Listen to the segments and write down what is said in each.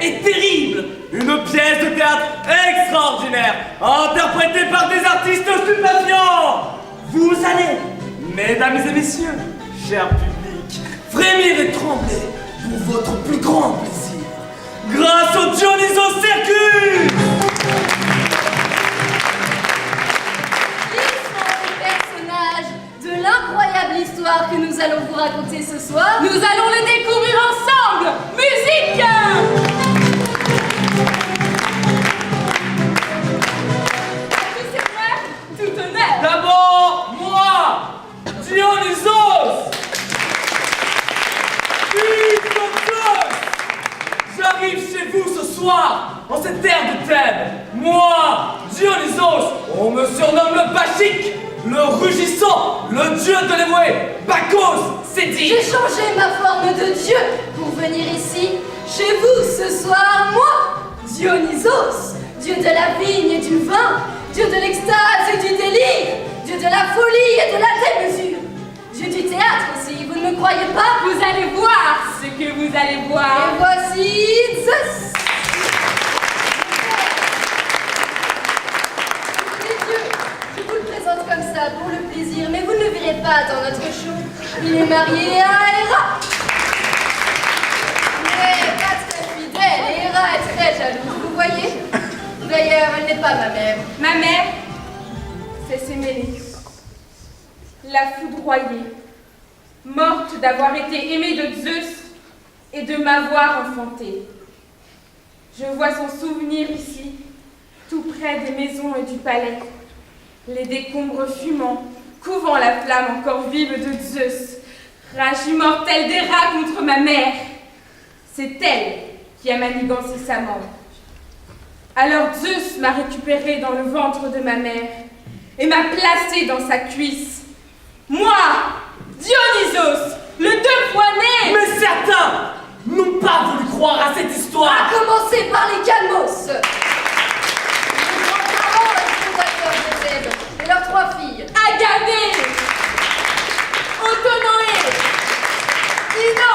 et terrible. Une pièce de théâtre extraordinaire, interprétée par des artistes stupéfiants. Vous allez, mesdames et messieurs, cher public, frémir et trembler pour votre plus grand plaisir, grâce au Dionysos Circus. De l'incroyable histoire que nous allons vous raconter ce soir. Nous allons le découvrir ensemble. Musique! Tous ces frères, tout honneur. D'abord, moi, Dionysos, fils de Zeus. J'arrive chez vous ce soir, en cette terre de Thèbes. Moi, Dionysos, on me surnomme le Bachique, le rugissant, le dieu de l'émoué, Bacchos, c'est dit. J'ai changé ma forme de dieu pour venir ici, chez vous ce soir, moi, Dionysos, dieu de la vigne et du vin, dieu de l'extase et du délire, dieu de la folie et de la démesure, dieu du théâtre aussi, vous ne me croyez pas? Vous allez voir ce que vous allez voir. Et voici Zeus. Je vous le présente comme ça, pour le plaisir, mais vous ne le verrez pas dans notre show. Il est marié à Héra. Mais pas très fidèle, et Héra est très jalouse, vous voyez? D'ailleurs, elle n'est pas ma mère. Ma mère, c'est Sémélé, la foudroyée, morte d'avoir été aimée de Zeus et de m'avoir enfantée. Je vois son souvenir ici, tout près des maisons et du palais, les décombres fumants, couvant la flamme encore vive de Zeus, rage immortelle d'Héra contre ma mère. C'est elle qui a manigancé sa mort. Alors Zeus m'a récupérée dans le ventre de ma mère et m'a placée dans sa cuisse. Moi, Dionysos, le deux fois né. Mais certains n'ont pas voulu croire à cette histoire. À commencer par les Calmos. Les grands-parents et fondateurs de Thèbes, et leurs 3 filles. Agamée, Autonoé, Ino.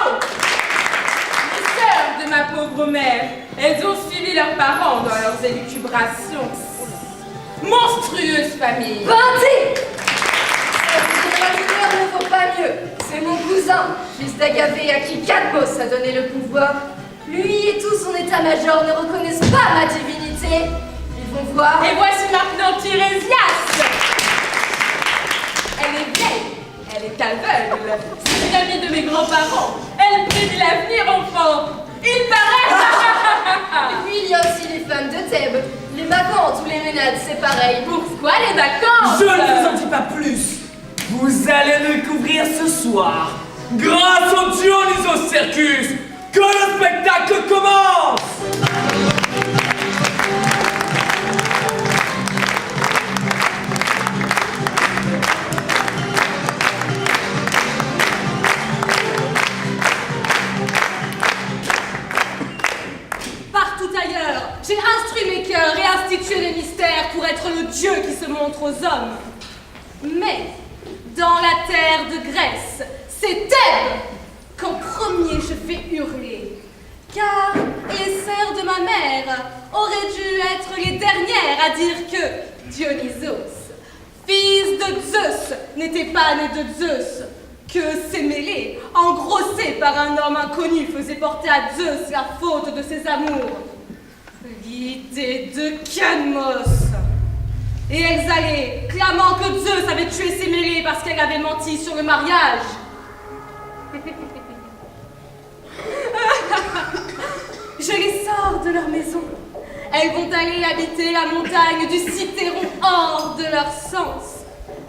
Les sœurs de ma pauvre mère, elles ont suivi leurs parents dans leurs élucubrations. Monstrueuse famille. Bandit! La douleur ne vaut pas mieux. C'est mon cousin, fils d'Agavée, à qui Cadmos a donné le pouvoir. Lui et tout son état-major ne reconnaissent pas ma divinité. Ils vont voir. Et voici maintenant Tirésias. Elle est vieille, elle est aveugle. C'est une amie de mes grands-parents. Elle prédit l'avenir, enfant. Il paraît. Et puis il y a aussi les femmes de Thèbes. Les bacchantes ou les ménades, c'est pareil. Pourquoi les vacances? Je ne vous en dis pas plus. Vous allez le découvrir ce soir, grâce au Dionysos Circus, que le spectacle commence. Partout ailleurs, j'ai instruit mes cœurs et institué les mystères pour être le Dieu qui se montre aux hommes. Mais, dans la terre de Grèce, c'est Thèbes qu'en premier je fais hurler. Car les sœurs de ma mère auraient dû être les dernières à dire que Dionysos, fils de Zeus, n'était pas né de Zeus, que Sémélé, engrossé par un homme inconnu, faisait porter à Zeus la faute de ses amours. L'idée de Cadmos. Et elles allaient, clamant que Zeus avait tué Sémélé parce qu'elle avait menti sur le mariage. Je les sors de leur maison. Elles vont aller habiter la montagne du Cithéron hors de leur sens.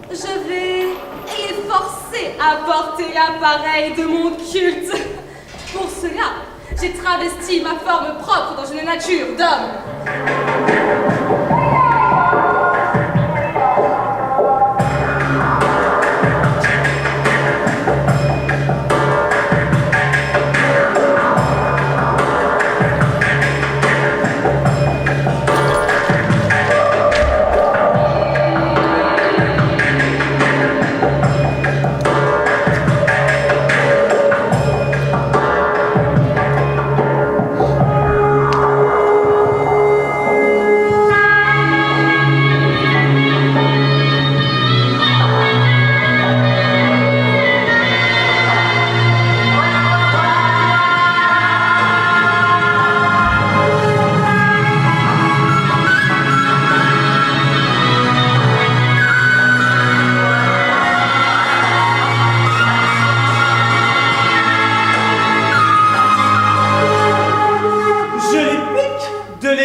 Je vais les forcer à porter l'appareil de mon culte. Pour cela, j'ai travesti ma forme propre dans une nature d'homme.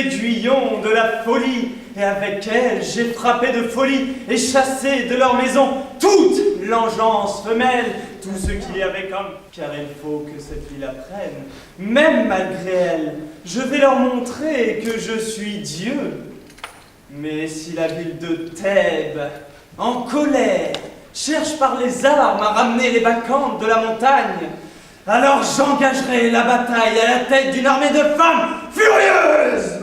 aiguillons de la folie, et avec elle j'ai frappé de folie et chassé de leur maison toute l'engeance femelle, tout ce qu'il y avait comme, car il faut que cette ville apprenne, même malgré elle, je vais leur montrer que je suis Dieu. Mais si la ville de Thèbes, en colère, cherche par les armes à ramener les bacchantes de la montagne, alors j'engagerai la bataille à la tête d'une armée de femmes furieuses.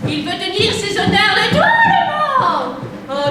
Il veut tenir ses honneurs de tout le monde. Oh,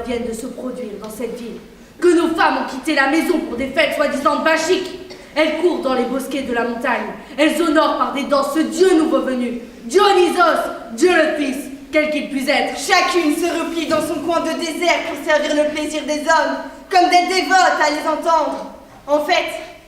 viennent de se produire dans cette ville, que nos femmes ont quitté la maison pour des fêtes soi-disant bachiques. Elles courent dans les bosquets de la montagne, elles honorent par des danses ce dieu nouveau venu, Dionysos, Dieu le Fils, quel qu'il puisse être. Chacune se replie dans son coin de désert pour servir le plaisir des hommes, comme des dévotes à les entendre. En fait,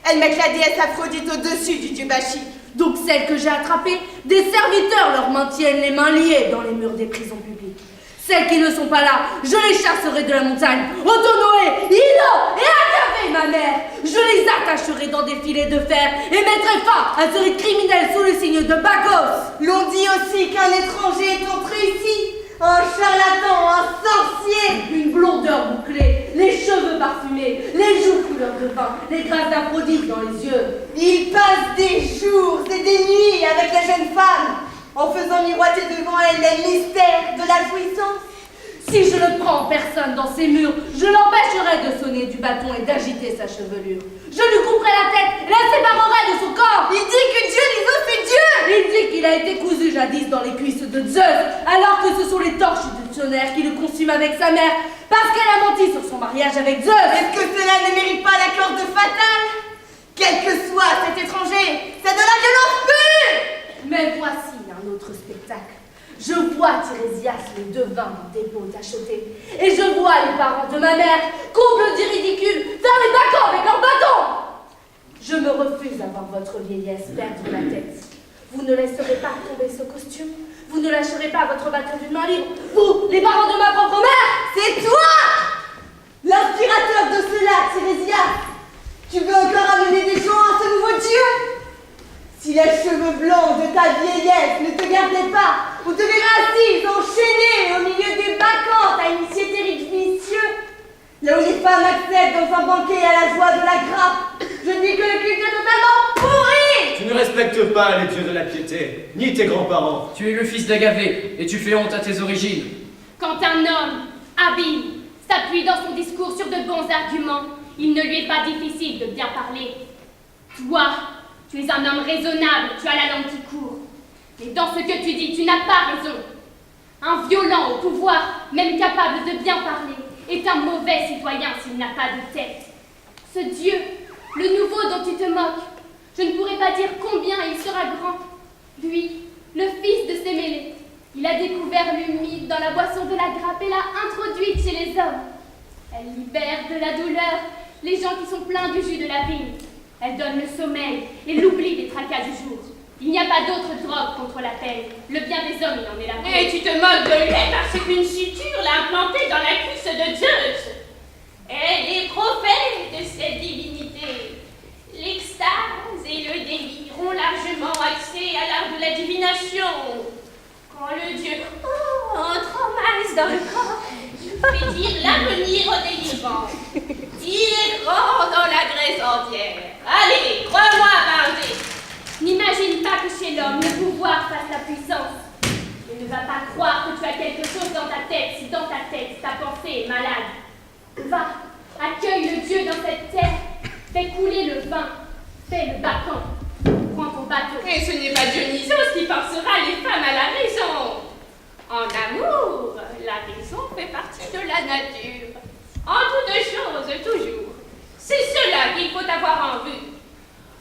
elles mettent la déesse Aphrodite au-dessus du dieu bachique. Donc celles que j'ai attrapées, des serviteurs leur maintiennent les mains liées dans les murs des prisons publiques. Celles qui ne sont pas là, je les chasserai de la montagne, Autonoé, Ilo et Agave, ma mère. Je les attacherai dans des filets de fer et mettrai fin à ce rite criminel sous le signe de Bacchus. L'on dit aussi qu'un étranger est entré ici, un charlatan, un sorcier. Une blondeur bouclée, les cheveux parfumés, les joues couleur de vin, les grâces d'Aphrodite dans les yeux. Il passe des jours et des nuits avec la jeune femme, en faisant miroiter devant elle les mystères de la jouissance. Si je ne prends personne dans ces murs, je l'empêcherai de sonner du bâton et d'agiter sa chevelure. Je lui couperai la tête et la séparerai de son corps. Il dit que Dionysos est Dieu. Il dit qu'il a été cousu jadis dans les cuisses de Zeus, alors que ce sont les torches du tonnerre qui le consument avec sa mère, parce qu'elle a menti sur son mariage avec Zeus. Est-ce que cela ne mérite pas la corde fatale? Quel que soit cet étranger, c'est de la violence pure. Mais voici un autre spectacle. Je vois Tirésias le devin dans des pots tachetés, et je vois les parents de ma mère, comble du ridicule, faire les bacchantes avec leurs bâtons. Je me refuse à voir votre vieillesse perdre la tête. Vous ne laisserez pas tomber ce costume, vous ne lâcherez pas votre bâton d'une main libre, vous, les parents de ma propre mère. C'est toi, l'inspirateur de cela, Tirésias. Tu veux encore amener des gens à ce nouveau dieu? Si les cheveux blancs de ta vieillesse ne te gardaient pas, vous te verrez assise, enchaînée au milieu des bacchantes à initier tes rites vicieux. Là où les femmes accèdent dans un banquet à la joie de la grappe, je dis que le culte est totalement pourri. Tu ne respectes pas les dieux de la piété, ni tes grands-parents. Tu es le fils d'Agave et tu fais honte à tes origines. Quand un homme habile s'appuie dans son discours sur de bons arguments, il ne lui est pas difficile de bien parler. Toi, tu es un homme raisonnable, tu as la langue qui court. Mais dans ce que tu dis, tu n'as pas raison. Un violent au pouvoir, même capable de bien parler, est un mauvais citoyen s'il n'a pas de tête. Ce Dieu, le nouveau dont tu te moques, je ne pourrais pas dire combien il sera grand. Lui, le fils de Sémélé, il a découvert l'humide dans la boisson de la grappe et l'a introduite chez les hommes. Elle libère de la douleur les gens qui sont pleins du jus de la vigne. Elle donne le sommeil et l'oubli des tracas du jour. Il n'y a pas d'autre drogue contre la peine. Le bien des hommes, il en est la cause. Et tu te moques de lui parce qu'une suture l'a implanté dans la cuisse de Zeus. Elle est prophète de cette divinité. L'extase et le délire ont largement accès à l'art de la divination. Quand le dieu entre en masse dans le corps, fait dire l'avenir au délirant. Il est grand dans la Grèce entière. Allez, crois-moi, Bardé. N'imagine pas que chez l'homme, le pouvoir fasse la puissance. Et ne va pas croire que tu as quelque chose dans ta tête si dans ta tête, ta pensée est malade. Va, accueille le Dieu dans cette terre, fais couler le vin, fais le bacchant. Prends ton bateau. Et ce n'est pas Dionysos qui forcera les femmes à la raison. En amour, la raison fait partie de la nature. En toutes choses, toujours. C'est cela qu'il faut avoir en vue.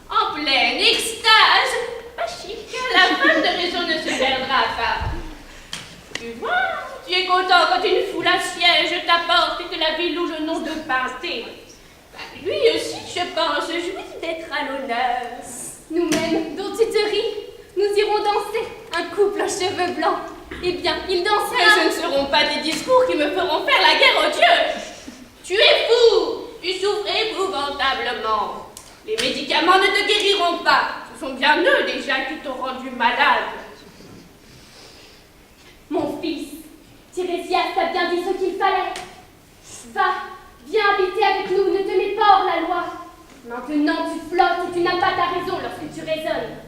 En pleine extase, bachique, la femme de raison ne se perdra pas. Tu vois, tu es content quand une foule à siège t'apporte et que la ville loue le nom de Pantée. Lui aussi, je pense, jouit d'être à l'honneur. Nous-mêmes, dont tu te ris, nous irons danser, un couple aux cheveux blancs. Eh bien, il dansera. Mais ce ne seront pas des discours qui me feront faire la guerre aux dieux. Tu es fou, tu souffres épouvantablement. Les médicaments ne te guériront pas. Ce sont bien eux déjà qui t'ont rendu malade. Mon fils, Tirésias t'a bien dit ce qu'il fallait. Va, viens habiter avec nous, ne te mets pas hors la loi. Maintenant tu flottes et tu n'as pas ta raison lorsque tu raisonnes.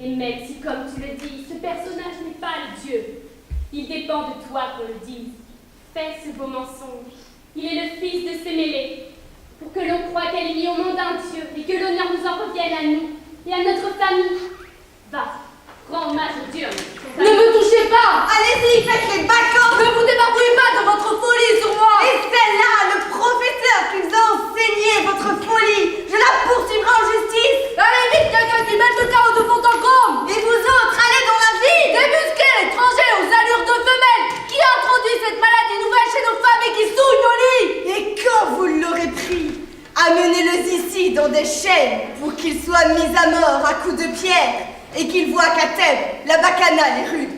Et même si, comme tu le dis, ce personnage n'est pas le Dieu, il dépend de toi qu'on le dise. Fais ce beau mensonge. Il est le fils de Sémélé, pour que l'on croie qu'elle est liée au monde d'un Dieu et que l'honneur nous en revienne à nous et à notre famille. Va, rends hommage au Dieu. Ne me touchez pas. Allez-y, faites les bacchantes. Ne vous débarbouillez pas de votre folie sur moi. Et C'est là le professeur qui vous a enseigné votre folie. Je la poursuivrai en justice. Allez vite, quelqu'un qui mette le chaos de fond en comble. Et vous autres, allez dans la ville. Débusquez l'étranger aux allures de femelle qui introduit cette maladie nouvelle chez nos femmes et qui souille nos lits. Et quand vous l'aurez pris, amenez-le ici dans des chaînes pour qu'il soit mis à mort à coups de pierre et qu'il voit qu'à Thèbes, la bacchanale est rude.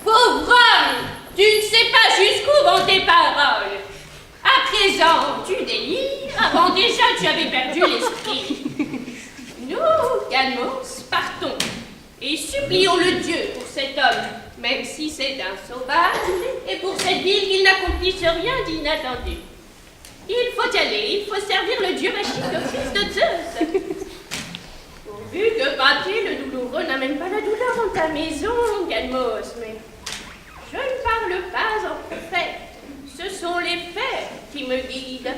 Pauvre homme, tu ne sais pas jusqu'où vont tes paroles. À présent, tu délires, avant déjà tu avais perdu l'esprit. Nous, Cadmos, partons et supplions le Dieu pour cet homme, même si c'est un sauvage, et pour cette ville qu'il n'accomplisse rien d'inattendu. Il faut y aller, il faut servir le dieu magique, le fils de Zeus. Pourvu que Pathé, le douloureux, n'amène pas la douleur dans ta maison, Cadmos, mais je ne parle pas en prophète. Ce sont les faits qui me guident.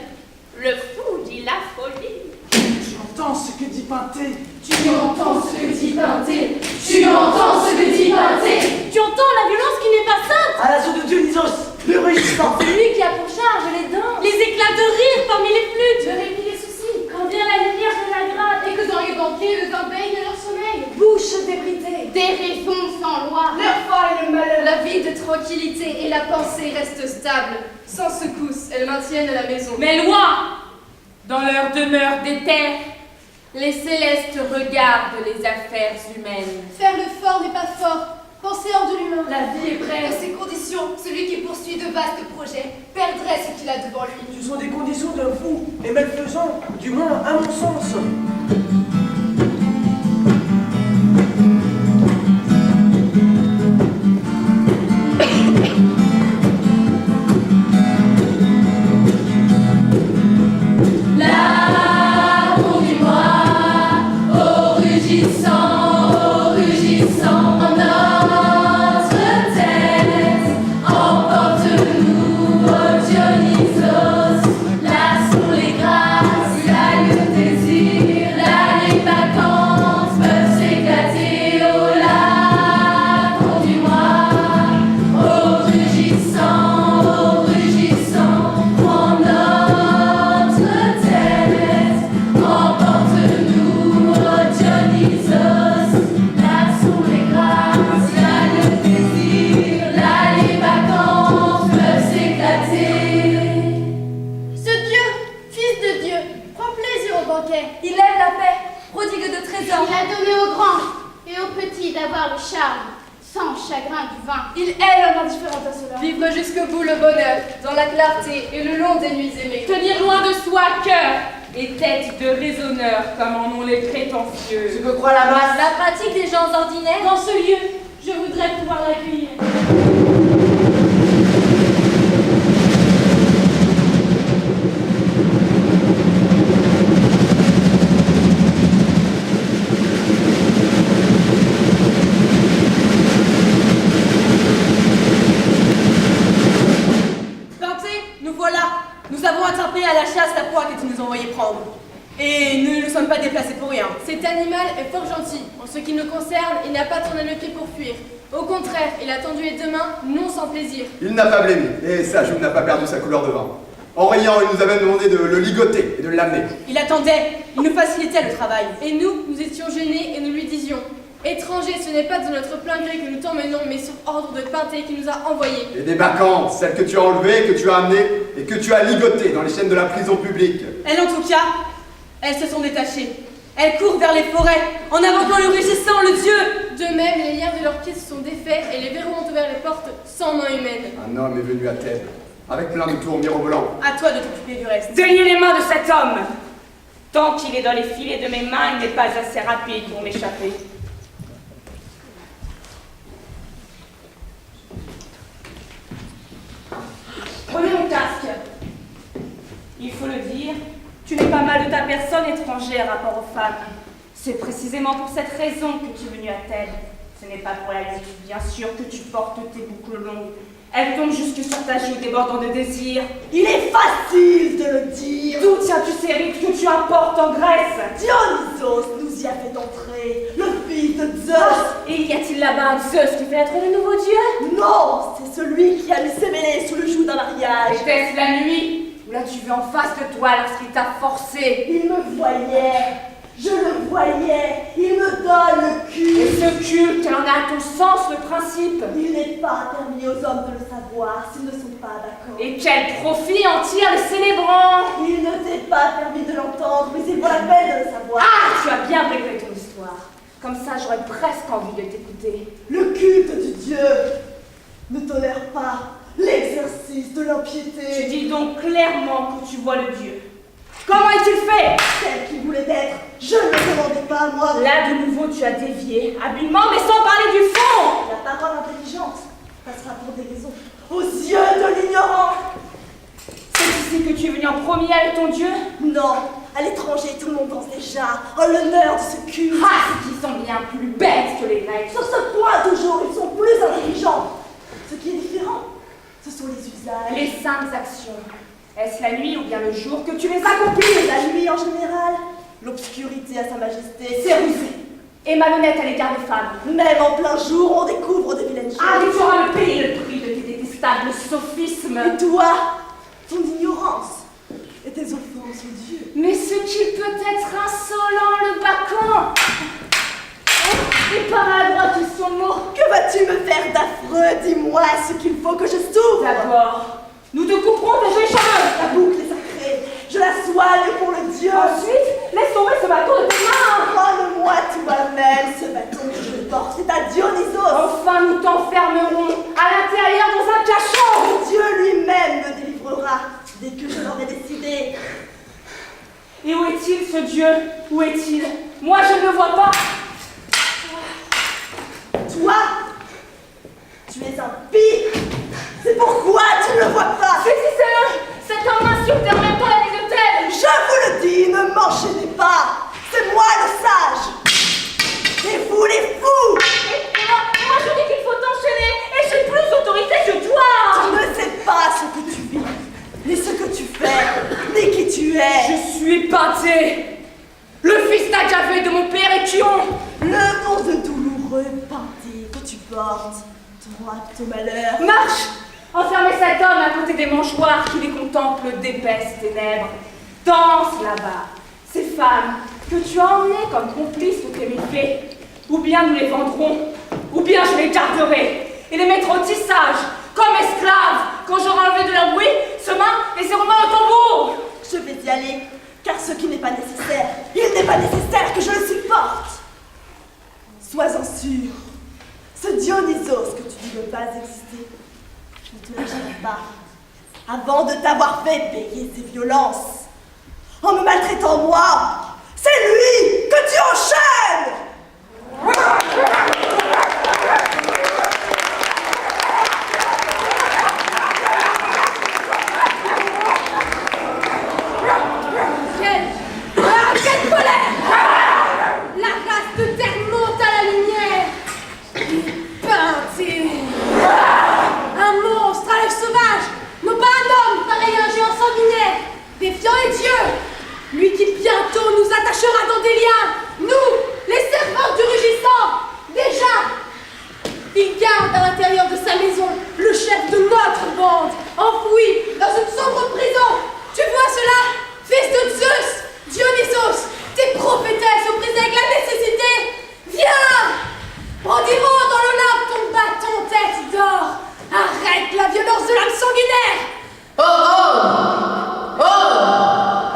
Le fou dit la folie. Tu entends ce que dit Pinté? Tu entends ce que dit Pinté. Tu entends ce que dit Pinté. Tu entends la violence qui n'est pas sainte. À l'assaut de Dionysos, le rugissant. C'est lui qui a pour charge les dents. Les éclats de rire parmi les flûtes. Je réplie les soucis. Quand vient la lumière de la grâce et que dans les banquiers, le temps baigne leur sommeil. Bouche débridée. Des raisons sans loi. Leur foi et le malheur. La vie de tranquillité et la pensée restent stables. Sans secousse, elles maintiennent la maison. Mais loin, dans leur demeure des terres, les célestes regardent les affaires humaines. Faire le fort n'est pas fort. Penser hors de l'humain. La vie est brève. À ces conditions, celui qui poursuit de vastes projets perdrait ce qu'il a devant lui. Ce sont des conditions d'un fou et malfaisant, du moins à mon sens. Là, conduis-moi au rugissant, en notre tête. Emporte-nous au Dionysos. Là sont les grâces, là le désir, là les vacances peuvent s'éclater. Oh là, conduis-moi au rugissant, en notre tête. Emporte-nous au Dionysos. Là sont les grâces, là le désir, là les vacances peuvent s'éclater. Ce Dieu, fils de Dieu, prend plaisir au banquet. Il aime la paix, prodigue de trésors. Il a donné aux grands et aux petits d'avoir le charme, sans chagrin du vin. Il est l'homme indifférent à cela. Vivre jusqu'au bout le bonheur, dans la clarté et le long des nuits aimées. Tenir loin de soi cœur et tête de raisonneur, comme en ont les prétentieux. Ce que croit la masse. La pratique des gens ordinaires. Dans ce lieu, je voudrais pouvoir l'accueillir. Pinté, nous voilà. Nous avons attrapé à la chasse la proie que tu nous envoyais prendre. Et nous ne nous sommes pas déplacés pour rien. Cet animal est fort gentil. En ce qui nous concerne, il n'a pas tourné le pied pour fuir. Au contraire, il a tendu les deux mains, non sans plaisir. Il n'a pas blêmé, et sa joue n'a pas perdu sa couleur de vin. En riant, il nous avait demandé de le ligoter et de l'amener. Il attendait, il nous facilitait le travail. Et nous étions gênés et nous lui disions: étranger, ce n'est pas de notre plein gré que nous t'emmenons, mais sur ordre de Pinté qui nous a envoyés. Et des bacchantes, celles que tu as enlevées, que tu as amenées et que tu as ligotées dans les chaînes de la prison publique. Elles, en tout cas, elles se sont détachées. Elles courent vers les forêts, en invoquant le rugissant, le dieu. De même, les liens de leurs pieds se sont défaits et les verrous ont ouvert les portes sans main humaine. Un homme est venu à Thèbes, avec plein de tours mirobolants. À toi de t'occuper du reste. Déliez les mains de cet homme. Tant qu'il est dans les filets de mes mains, il n'est pas assez rapide pour m'échapper. Prenez mon casque. Il faut le dire, tu n'es pas mal de ta personne étrangère rapport aux femmes. C'est précisément pour cette raison que tu es venu à Thèbes. Ce n'est pas pour la lassitude, bien sûr, que tu portes tes boucles longues. Elles tombent jusque sur ta joue débordant de désir. Il est facile de le dire. D'où tiens-tu ces rites que tu importes en Grèce? Dionysos nous y a fait entrer le fils de Zeus. Et y a-t-il là-bas un Zeus qui fait être le nouveau dieu? Non, c'est celui qui a mis ses mêlés sous le joug d'un mariage. Était-ce la nuit? Ou l'as-tu vu en face de toi lorsqu'il t'a forcé? Il me voyait, je le voyais, il me donne le Et cul. ce culte, quel en a à ton sens le principe? Il n'est pas permis aux hommes de le savoir s'ils ne sont pas d'accord. Et quel profit en tire les célébrants? Il ne t'est pas permis de l'entendre, mais il vaut la peine de le savoir. Ah, tu as bien réglé ton histoire. Comme ça, j'aurais presque envie de t'écouter. Le culte du Dieu ne tolère pas l'exercice de Tu l'impiété. dis donc clairement que tu vois le Dieu. Comment est-il fait? Tel qu'il voulait être, je ne le demandais pas à moi. Là, de nouveau, tu as dévié, habilement, mais sans parler du fond. La parole intelligente passera pour des raisons aux yeux de l'ignorant. C'est ici que tu es venu en premier avec ton Dieu? Non, à l'étranger, tout le monde danse déjà en l'honneur de ce culte. Ah, c'est qu'ils sont bien plus bêtes que les Grecs. Sur ce point, toujours, ils sont plus intelligents. Ce qui est différent, ce sont les usages. Les saintes actions. Est-ce la nuit ou bien le jour que tu les accomplis? La nuit en général, l'obscurité à sa majesté, C'est rusé et malhonnête à l'égard des femmes. même en plein jour, on découvre des vilaines choses. Ah, mais tu auras le payer le prix de tes détestables sophismes. Et toi, ton ignorance et tes offenses aux dieux. Mais ce qui peut être insolent, le bacon. Et par la droite de son mot. Que vas-tu me faire d'affreux? Dis-moi ce qu'il faut que je s'ouvre. D'abord, nous te couperons tes jolis cheveux. La boucle est sacrée, je la soigne pour le Dieu. Ensuite, laisse tomber ce bâton de tes mains. Rends-le-moi toi-même, ce bâton que je porte, c'est à Dionysos. Enfin, nous t'enfermerons à l'intérieur dans un cachot. Dieu lui-même me délivrera dès que je l'aurai décidé. Et où est-il ce Dieu? Où est-il? Moi, je ne le vois pas. Toi, tu es impie. C'est pourquoi tu ne le vois pas. Saisissez-le. Cet homme insulte et en même temps la vie de telle. Je vous le dis, ne m'enchaînez pas. C'est moi le sage. Et vous les fous. Et moi, je dis qu'il faut t'enchaîner. Et j'ai plus d'autorité que Tu toi. ne sais pas ce que tu vis, ni ce que tu fais, ni qui tu es. Je suis Pâté, le fils d'Agavé de mon père Échion. Le nom de douloureux Pâté que tu portes, toi, ton malheur. Marche. Enfermez cet homme à côté des mangeoires qui les contemplent d'épaisses ténèbres. Danse là-bas. Ces femmes que tu as emmenées comme complices de tes méfaits. Ou bien nous les vendrons, ou bien je les garderai et les mettrai au tissage, comme esclaves, quand j'aurai enlevé de leur bruit, ce main et ces roulements au tambour. Je vais y aller, car ce qui n'est pas nécessaire, il n'est pas nécessaire que je le supporte. Sois-en sûr, ce Dionysos que tu dis ne pas exister, ne te l'a jamais pas, avant de t'avoir fait payer ses violences. En me maltraitant moi, c'est lui que tu enchaînes. Quelle colère! La race de terre monte à la lumière! Pâté! Un monstre à l'œil sauvage! Non pas un homme pareil à un géant sanguinaire! Défiant les dieux! Lui qui bientôt nous attachera dans des liens! Nous, les servantes du rugissant! Déjà! Il garde à l'intérieur de sa maison le chef de notre bande, enfoui dans une sombre prison! Tu vois cela? Fils de Zeus! Dionysos, tes prophétesses aux prises avec la nécessité! Viens! Brandirons dans le limbe ton bâton tête d'or! Arrête la violence de l'âme sanguinaire! Oh oh! Oh!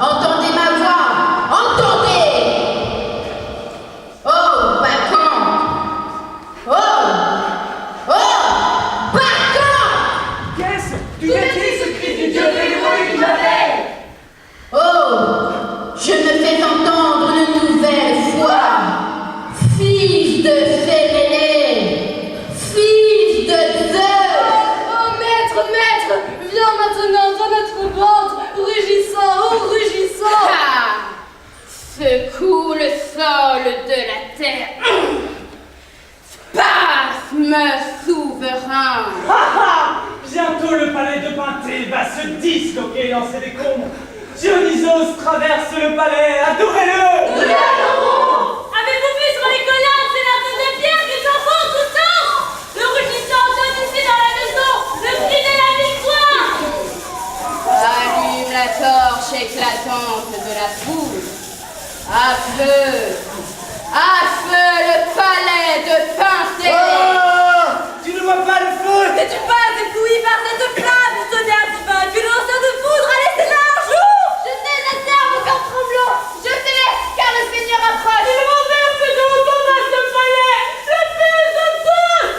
Entendez ma voix! Entendez! Oh, Bacchant! Oh! Oh! Bacchant! Qu'est-ce? Tu maîtrises ce cri du dieu délivré qui m'appelle? Oh! Je me fais entendre une nouvelle fois! Fils de Férénée! Fils de Zeus! Oh maître, viens maintenant dans notre bande, rugissant, oh rugissant! Ah! Secoue le sol de la terre. Spasme souverain. Bientôt le palais de Pâté va se disloquer dans ses décombres. Dionysos traverse le palais, adorez-le! Nous l'adorons. la torche éclatante de la foule. À feu le palais de Pincé. Oh, tu ne vois pas le feu? Mais tu passes ébloui par cette flamme, tonnerre divin, du lanceur de foudre, laissez-la un jour! Jetez la terre au cœur tremblant. Jetez, car le Seigneur approche. Il renverse de retourne à ce palais! Le fils de Zeus!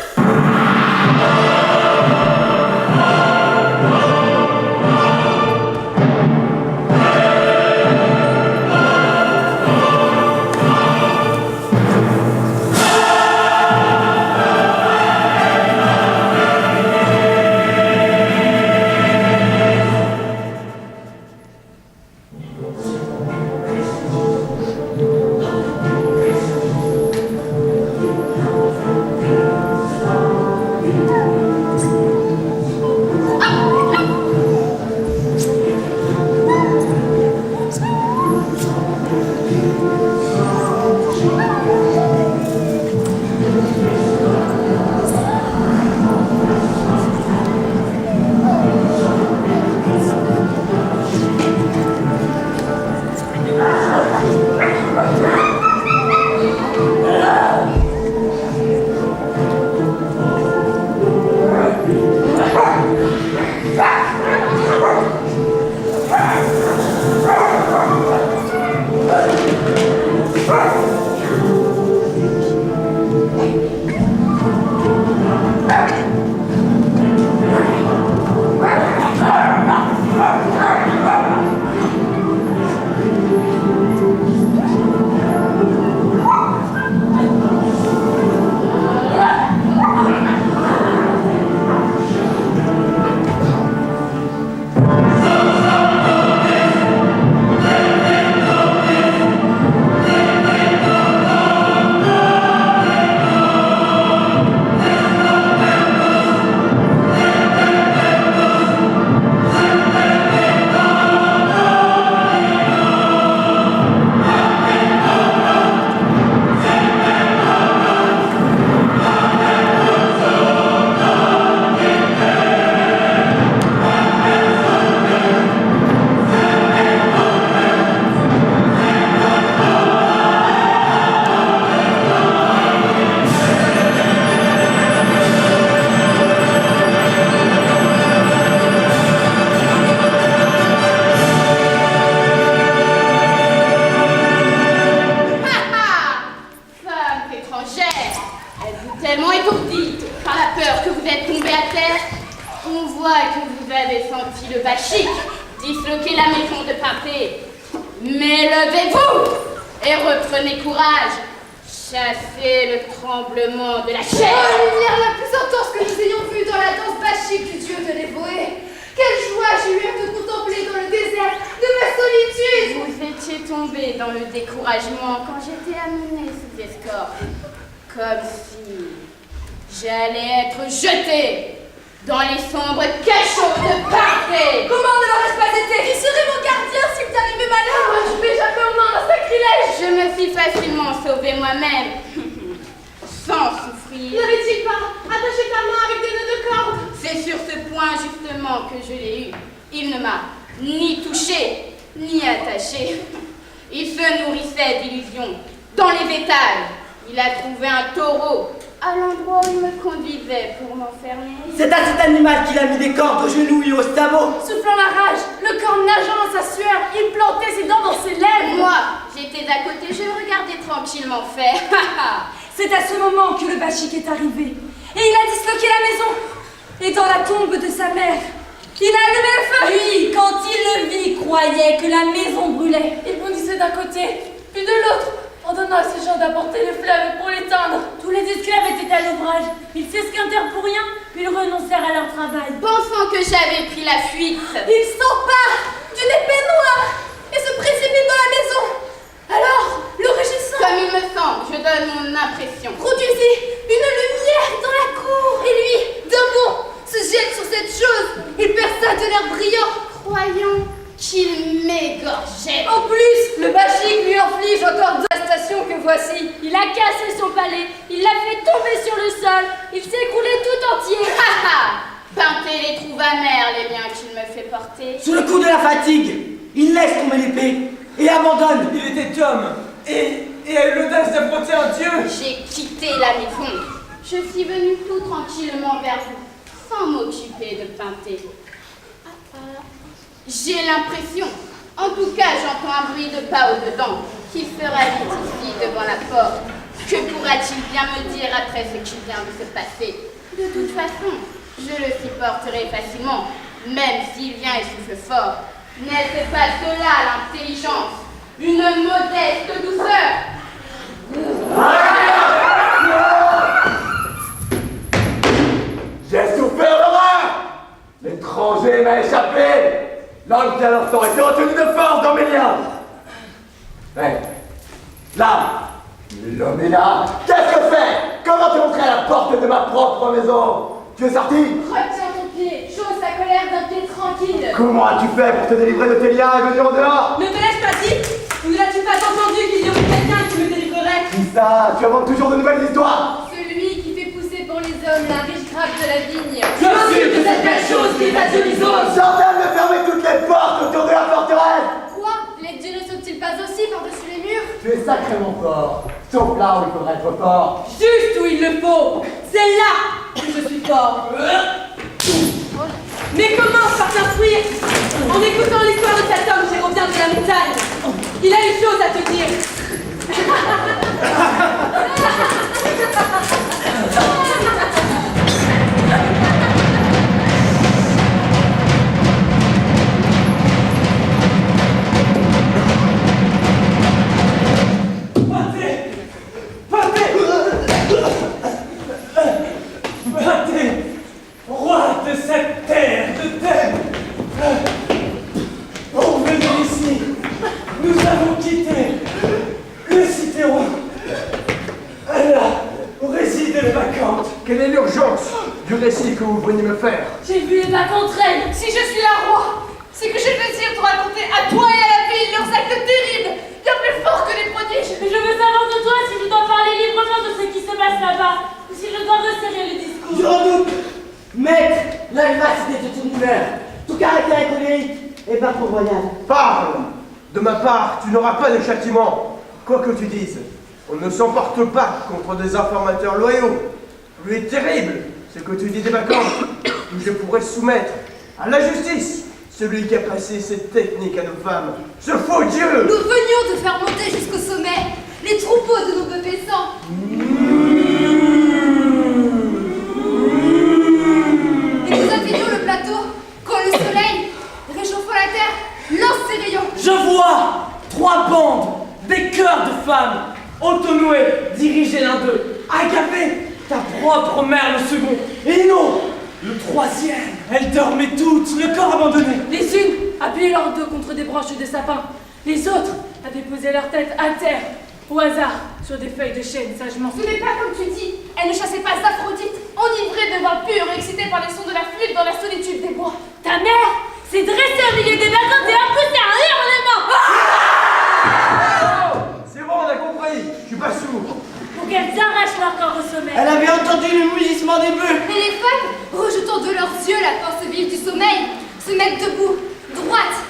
Tellement étourdie par la peur que vous êtes tombé à terre, on voit que vous avez senti le bachique disloquer la maison de Pincé. Mais levez-vous et reprenez courage. Chassez le tremblement de la chair. Oh, lumière la plus intense que nous ayons vue dans la danse bachique du dieu de l'Évoé. Quelle joie j'ai eu à te contempler dans le désert de ma solitude. Vous étiez tombé dans le découragement quand j'étais amenée sous escorte. Comme si j'allais être jetée dans les sombres cachots de Pincé. Comment ne l'aurais-je pas été? Qui serait mon gardien s'il t'arrivait malheur? Je vais jamais au main un sacrilège. Je me suis facilement sauvée moi-même, sans souffrir. N'avait-il pas attaché ta main avec des nœuds de corde? C'est sur ce point justement que je l'ai eu. Il ne m'a ni touché, ni attaché. Il se nourrissait d'illusions. Dans les étages, il a trouvé un taureau à l'endroit où il me conduisait pour m'enfermer. C'est à cet animal qu'il a mis des cordes aux genoux et aux sabots. Soufflant la rage, le corps nageant dans sa sueur, il plantait ses dents dans ses lèvres. Moi, j'étais à côté, je regardais tranquillement faire. C'est à ce moment que le bachique est arrivé. Et il a disloqué la maison. Et dans la tombe de sa mère, il a allumé le feu. Lui, quand il le vit, croyait que la maison brûlait. Il bondissait d'un côté, puis de l'autre, en donnant à ses gens d'apporter le fleuve pour l'éteindre. Tous les esclaves étaient à l'ouvrage. Ils s'esquintèrent pour rien, puis ils renoncèrent à leur travail. Pensant que j'avais pris la fuite, Il s'empare d'une épée noire et se précipite dans la maison. Alors, le régissant, comme il me semble, je donne mon impression. produisit une lumière dans la cour. Et lui, d'un bond, se jette sur cette chose. Il perça de l'air brillant. Croyant qu'il m'égorgeait. En plus, le bachique lui inflige encore deux stations que voici. Il a cassé son palais, il l'a fait tomber sur le sol, il s'est écroulé tout entier. Pinter les trouve amers, les liens qu'il me fait porter. Sous le coup de la fatigue, il laisse tomber l'épée et abandonne. Il était homme et a eu l'audace d'affronter un dieu. J'ai quitté la maison. Je suis venue tout tranquillement vers vous, sans m'occuper de Pinter. J'ai l'impression, en tout cas j'entends un bruit de pas au-dedans, qui fera vite ici devant la porte. Que pourra-t-il bien me dire après ce qui vient de se passer? De toute façon, je le supporterai facilement, même s'il vient et souffle fort. N'est-ce pas cela l'intelligence? Une modeste douceur? J'ai souffert l'horreur! L'étranger m'a échappé! L'homme qui à l'instant été retenu de force dans mes liens! Mais, là! L'homme est là! Qu'est-ce que fait? Comment t'es entré à la porte de ma propre maison? Tu es sorti? Retiens ton pied, chausse ta colère d'un pied tranquille. Comment as-tu fait pour te délivrer de tes liens et venir en dehors? Ne te laisse pas dit? Ou ne l'as-tu pas entendu qu'il y aurait quelqu'un qui me délivrerait? Qui ça? Tu inventes toujours de nouvelles histoires! Celui qui fait pousser pour les hommes la riche grappe de la vigne. Je suis de cette belle chose qui est à Dionysos. J'ordonne de fermer toutes les portes autour de la forteresse! Quoi? Les dieux ne sont-ils pas aussi par-dessus les murs? Tu es sacrément fort, sauf là où il faudrait être fort. Juste où il le faut. C'est là que je suis fort. Mais comment par s'instruire? En écoutant l'histoire de cet homme qui revient de la montagne. Il a une chose à te dire. Pinter, roi de cette terre de Thèbes, pour venir ici, nous avons quitté le cité-roi. Là où réside le Bacchante. Quelle est l'urgence du récit que vous venez me faire? J'ai vu les bacchantes reines. Si je suis la roi, c'est que j'ai plaisir de raconter à toi et à la ville leurs actes terribles, bien plus forts que les prodiges. Mais je veux savoir de toi si je dois parler librement de ce qui se passe là-bas, ou si je dois resserrer le discours. J'en doute. Maître, la vivacité de ton humeur, tout caractère est colérique et pas trop royal. Parle! De ma part, tu n'auras pas de châtiment. Quoi que tu dises, on ne s'emporte pas contre des informateurs loyaux. Plus terrible, c'est que tu dis des vacances où je pourrais soumettre à la justice celui qui a passé cette technique à nos femmes. Ce faux Dieu! Nous venions de faire monter jusqu'au sommet les troupeaux de nos bœufs paissants. Et nous atteignions le plateau quand le soleil, réchauffant la terre, lance ses rayons. Je vois 3 bandes, des chœurs de femmes. Autonoé dirigeait l'un d'eux. Agapé, ta propre mère le second. Et non, le troisième. Elles dormaient toutes, le corps abandonné. Les unes appuyaient leurs dos contre des branches de sapin. Les autres avaient posé leur tête à terre, au hasard, sur des feuilles de chêne sagement. Ce n'est pas comme tu dis. Elle ne chassait pas Aphrodite, enivrée de vin pur et excitée par les sons de la flûte dans la solitude des bois. Ta mère s'est dressée au milieu des bacchantes et a poussé un hurlement C'est bon, on a compris. Je suis pas sourd. pour qu'elles arrachent leur corps au sommet. Elle avait entendu le mugissement des bœufs. Et les femmes, rejetant de leurs yeux la force vive du sommeil, se mettent debout, droites.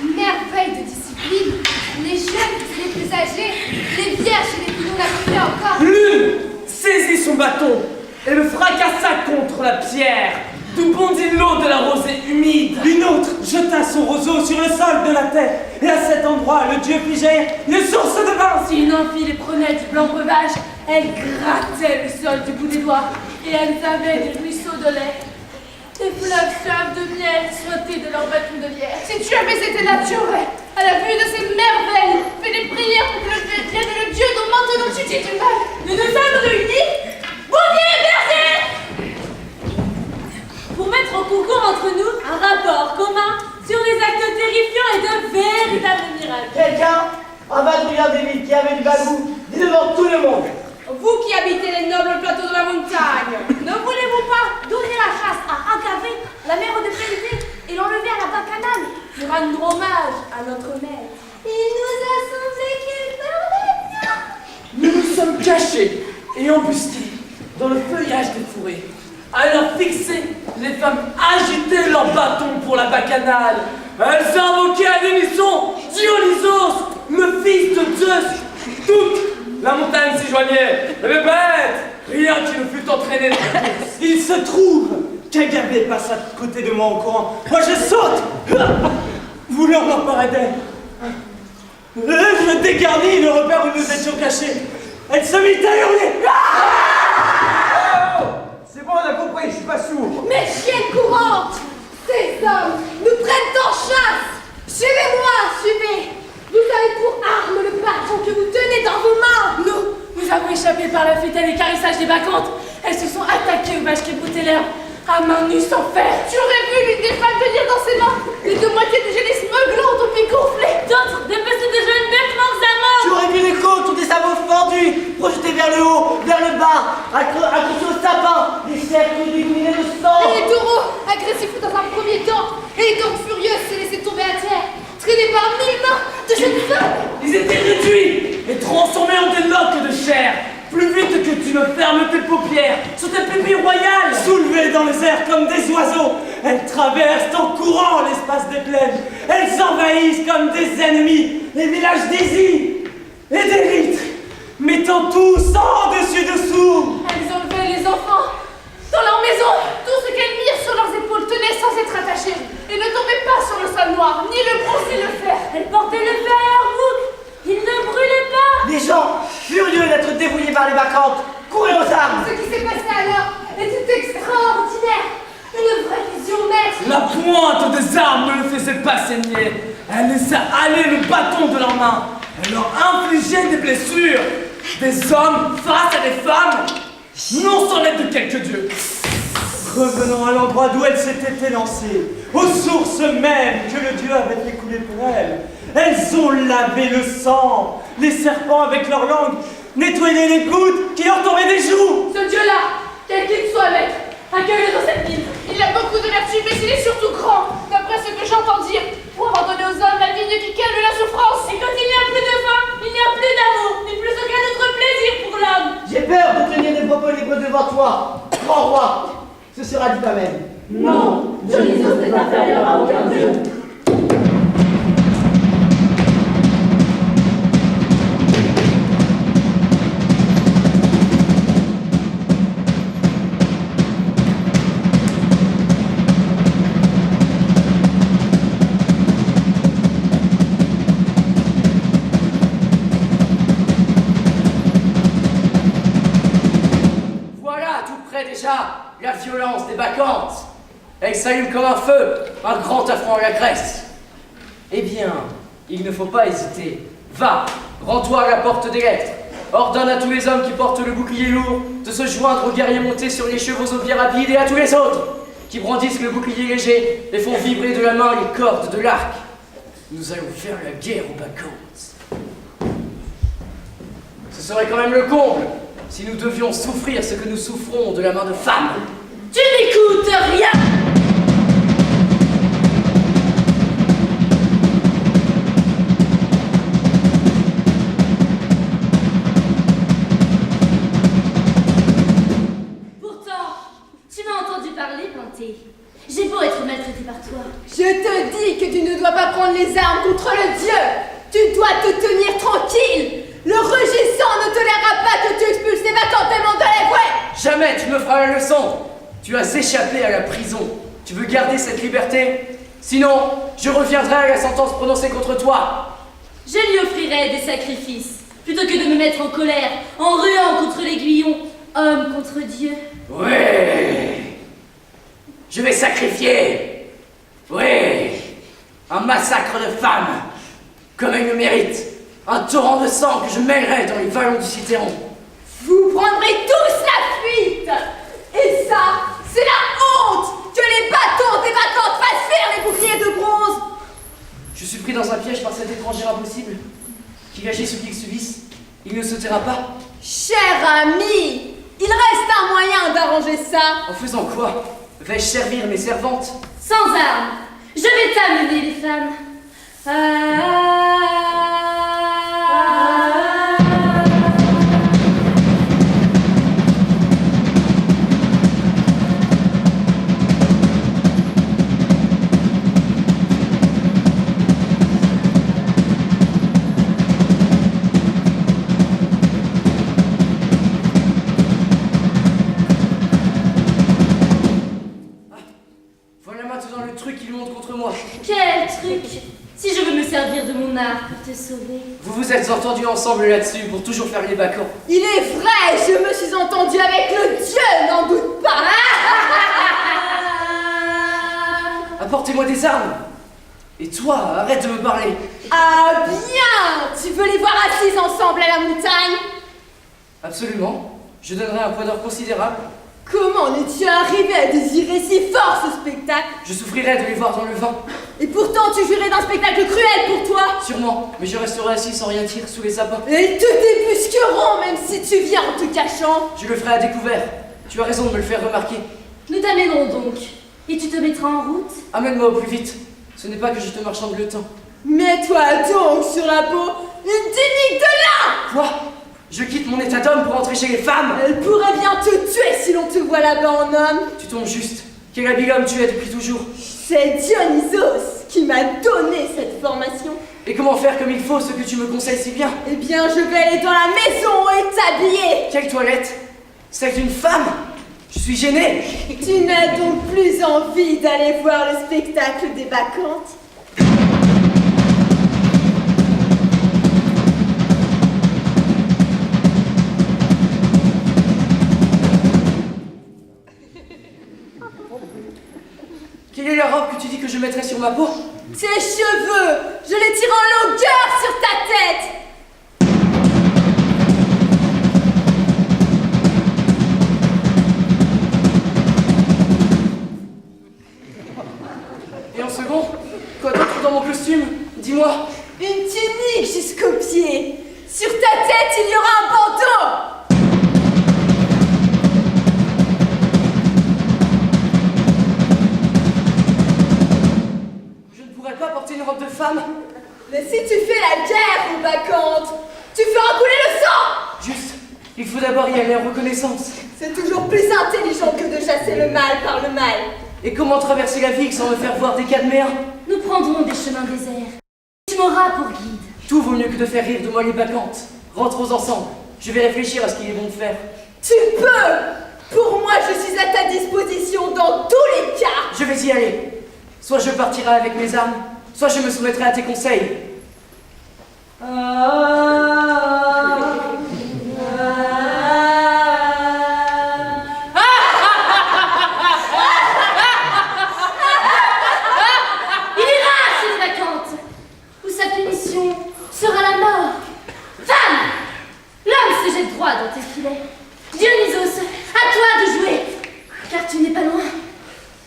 Merveille de discipline. Les jeunes et les plus âgés, les vierges et les plus non apprêtés encore. L'une saisit son bâton et le fracassa contre la pierre, d'où bondit l'eau de la rosée humide. Une autre jeta son roseau sur le sol de la terre, et à cet endroit, le dieu fit jaillir une source de vin. Si une amphi les prenait du blanc breuvage, elles grattaient le sol du bout des doigts, et elles avaient des ruisseaux de lait, des fleuves soifs de miel suintés de leurs bâtons de lierre. Si tu avais été là, tu aurais, à la vue de ces merveilles, fait des prières pour que le Dieu vienne le Dieu dont maintenant tu dis du mal. Nous nous sommes réunis pour dire merci pour mettre en concours entre nous un rapport commun sur des actes terrifiants et de véritables miracles. Quelqu'un, un vadrouilleur d'élite qui avait du bagou, dit devant tout le monde. Vous qui habitez les nobles plateaux de la montagne, ne voulez-vous pas donner la chasse à Agapé, la mère de Péléthée, et l'enlever à la bacchanale pour rendre hommage à notre mère? Il nous a semblé qu'il parlait bien. Nous nous sommes cachés et embusqués dans le feuillage des fourrés. Alors fixées, les femmes agitaient leurs bâtons pour la bacchanale. Elles invoquaient à l'unisson Dionysos, le fils de Zeus. Toute la montagne s'y joignait. Et les bêtes, rien qui ne fût entraîné dans la course. Il se trouve qu'Agabé passe à côté de moi en courant. Moi je saute, voulant l'emparer d'elle. Je me dégarnis le repère où nous étions cachés. Elle se mit à hurler. C'est bon, on a compris, je suis pas sourd. Mes chiennes courantes! Ces hommes nous prennent en chasse! Suivez-moi, suivez! Vous avez pour arme le bâton que vous tenez dans vos mains! Nous avons échappé par la fuite et l'écarissage des bacchantes. Elles se sont attaquées aux vaches qui broutaient l'herbe, à main nue sans fer. Tu aurais vu l'une des femmes tenir dans ses mains les deux moitiés du génisse meuglantes au pied gonflé! D'autres dépeçaient de jeunes bêtes mortes à mort. Tu aurais vu les côtes ou des sabots fendus, projetés vers le haut, vers le bas, accrochés au sapin, des cercles illuminés de sang. Et les taureaux, agressifs dans un premier temps, et les dents furieuses se laissaient tomber à terre, traînés par 1000 mains de jeunes femmes! Ils étaient réduits et transformés en des loques de chair, plus vite que tu ne fermes tes paupières sur tes pupilles royales. Soulevées dans les airs comme des oiseaux, elles traversent en courant l'espace des plaines. Elles envahissent comme des ennemis les villages d'Isie et d'Érythrée, mettant tous en dessus-dessous. Elles enlevaient les enfants dans leur maison. Tout ce qu'elles mirent sur leurs épaules tenait sans être attaché et ne tombait pas sur le sol noir, ni le bronze ni le fer. Elles portaient le fer à leur bouc. Ils ne brûlaient pas. Les gens, furieux d'être débrouillés par les bacchantes, couraient aux armes. Ce qui s'est passé alors était extraordinaire. Une vraie vision, maître. La pointe des armes ne le faisait pas saigner. Elle laissa aller le bâton de leurs mains. Elle leur infligeait des blessures. Des hommes face à des femmes, non sans l'aide de quelques dieux. Revenons à l'endroit d'où elle s'était élancée, aux sources mêmes que le dieu avait fait couler pour elle. Elles ont lavé le sang, les serpents avec leur langue, nettoyé les gouttes qui leur tombaient des joues. Ce dieu-là, quel qu'il soit, maître, accueille-le dans cette ville. Il a beaucoup de vertus, mais il est surtout grand, d'après ce que j'entends dire, pour avoir donné aux hommes la vigne qui calme la souffrance. Et quand il n'y a plus de faim, il n'y a plus d'amour, ni plus aucun autre plaisir pour l'homme. J'ai peur de tenir des propos libres devant toi, grand roi. Ce sera dit pas même. Non, Dionysos n'est inférieur à aucun dieu. Voilà, tout près déjà, la violence des bacchantes. Elle s'allume comme un feu, un grand affront à la Grèce. Eh bien, il ne faut pas hésiter. Va, rends-toi à la porte des lettres. Ordonne à tous les hommes qui portent le bouclier lourd de se joindre aux guerriers montés sur les chevaux aux pieds rapides et à tous les autres qui brandissent le bouclier léger et font vibrer de la main les cordes de l'arc. Nous allons faire la guerre aux bacchantes. Ce serait quand même le comble si nous devions souffrir ce que nous souffrons de la main de femmes. Tu n'écoutes rien. Pourtant, tu m'as entendu parler, Panthée. J'ai beau être maltraité par toi. Je te dis que tu ne dois pas prendre les armes contre le dieu. Tu dois te tenir tranquille. Le régissant ne tolérera pas que tu expulses les bacchantes tellement de la voix. Jamais tu me feras la leçon. Tu as échappé à la prison. Tu veux garder cette liberté? Sinon, je reviendrai à la sentence prononcée contre toi. Je lui offrirai des sacrifices, plutôt que de me mettre en colère, en ruant contre l'aiguillon, homme contre Dieu. Oui. Je vais sacrifier. Oui. Un massacre de femmes, comme elles le méritent. Un torrent de sang que je mêlerai dans les vallons du Cithéron. Vous prendrez tous la fuite. Et ça, c'est la honte que les bâtons des bacchantes fassent faire les boucliers de bronze. Je suis pris dans un piège par cet étranger impossible. Qu'il agisse ou qu'il subisse, il ne se taira pas. Cher ami, il reste un moyen d'arranger ça. En faisant quoi? Vais-je servir mes servantes? Sans armes, je vais t'amener les femmes. servir de mon art pour te sauver. Vous vous êtes entendus ensemble là-dessus pour toujours faire les bacons. Il est vrai, je me suis entendue avec le dieu, n'en doute pas. Apportez-moi des armes. Et toi, arrête de me parler. Ah bien, tu veux les voir assises ensemble à la montagne? Absolument. Je donnerai un poids d'or considérable. Comment en es-tu arrivé à désirer si fort ce spectacle? Je souffrirais de les voir dans le vent. Et pourtant tu jouirais d'un spectacle cruel pour toi. Sûrement, mais je resterai assis sans rien dire sous les sapins. Et ils te débusqueront même si tu viens en te cachant. Je le ferai à découvert. Tu as raison de me le faire remarquer. Nous t'amènerons donc. Et tu te mettras en route? Amène-moi au plus vite. Ce n'est pas que je te marchande le temps. Mets-toi donc sur la peau une tunique de lin. Quoi? Je quitte mon état d'homme pour entrer chez les femmes? Elle pourrait bien te tuer si l'on te voit là-bas en homme. Tu tombes juste. Quel habile homme tu es depuis toujours. C'est Dionysos qui m'a donné cette formation. Et comment faire comme il faut ce que tu me conseilles si bien? Eh bien, je vais aller dans la maison et t'habiller. Quelle toilette? Celle d'une femme? Je suis gêné. Tu n'as donc plus envie d'aller voir le spectacle des Bacchantes? Quelle est la robe que tu dis que je mettrais sur ma peau? Tes cheveux, je les tire en longueur sur ta tête. Et en second, quoi d'autre dans mon costume? Dis-moi. Une tunique jusqu'aux pieds. Sur ta tête, il y aura un bandeau. Je ne pourrais pas porter une robe de femme? Mais si tu fais la guerre aux Bacchantes, tu feras couler le sang. Juste, il faut d'abord y aller en reconnaissance. C'est toujours plus intelligent que de chasser le mal par le mal. Et comment traverser la ville sans me faire voir des cadméens? Nous prendrons des chemins déserts. Tu m'auras pour guide. Tout vaut mieux que de faire rire de moi les Bacchantes. Rentrons ensemble. Je vais réfléchir à ce qu'il est bon de faire. Tu peux. Pour moi, je suis à ta disposition dans tous les cas. Je vais y aller. Soit je partirai avec mes armes, soit je me soumettrai à tes conseils. Il ira chez les Bacchantes, où sa punition sera la mort. Femme! L'homme se jette droit dans tes filets. Dionysos, à toi de jouer, car tu n'es pas loin.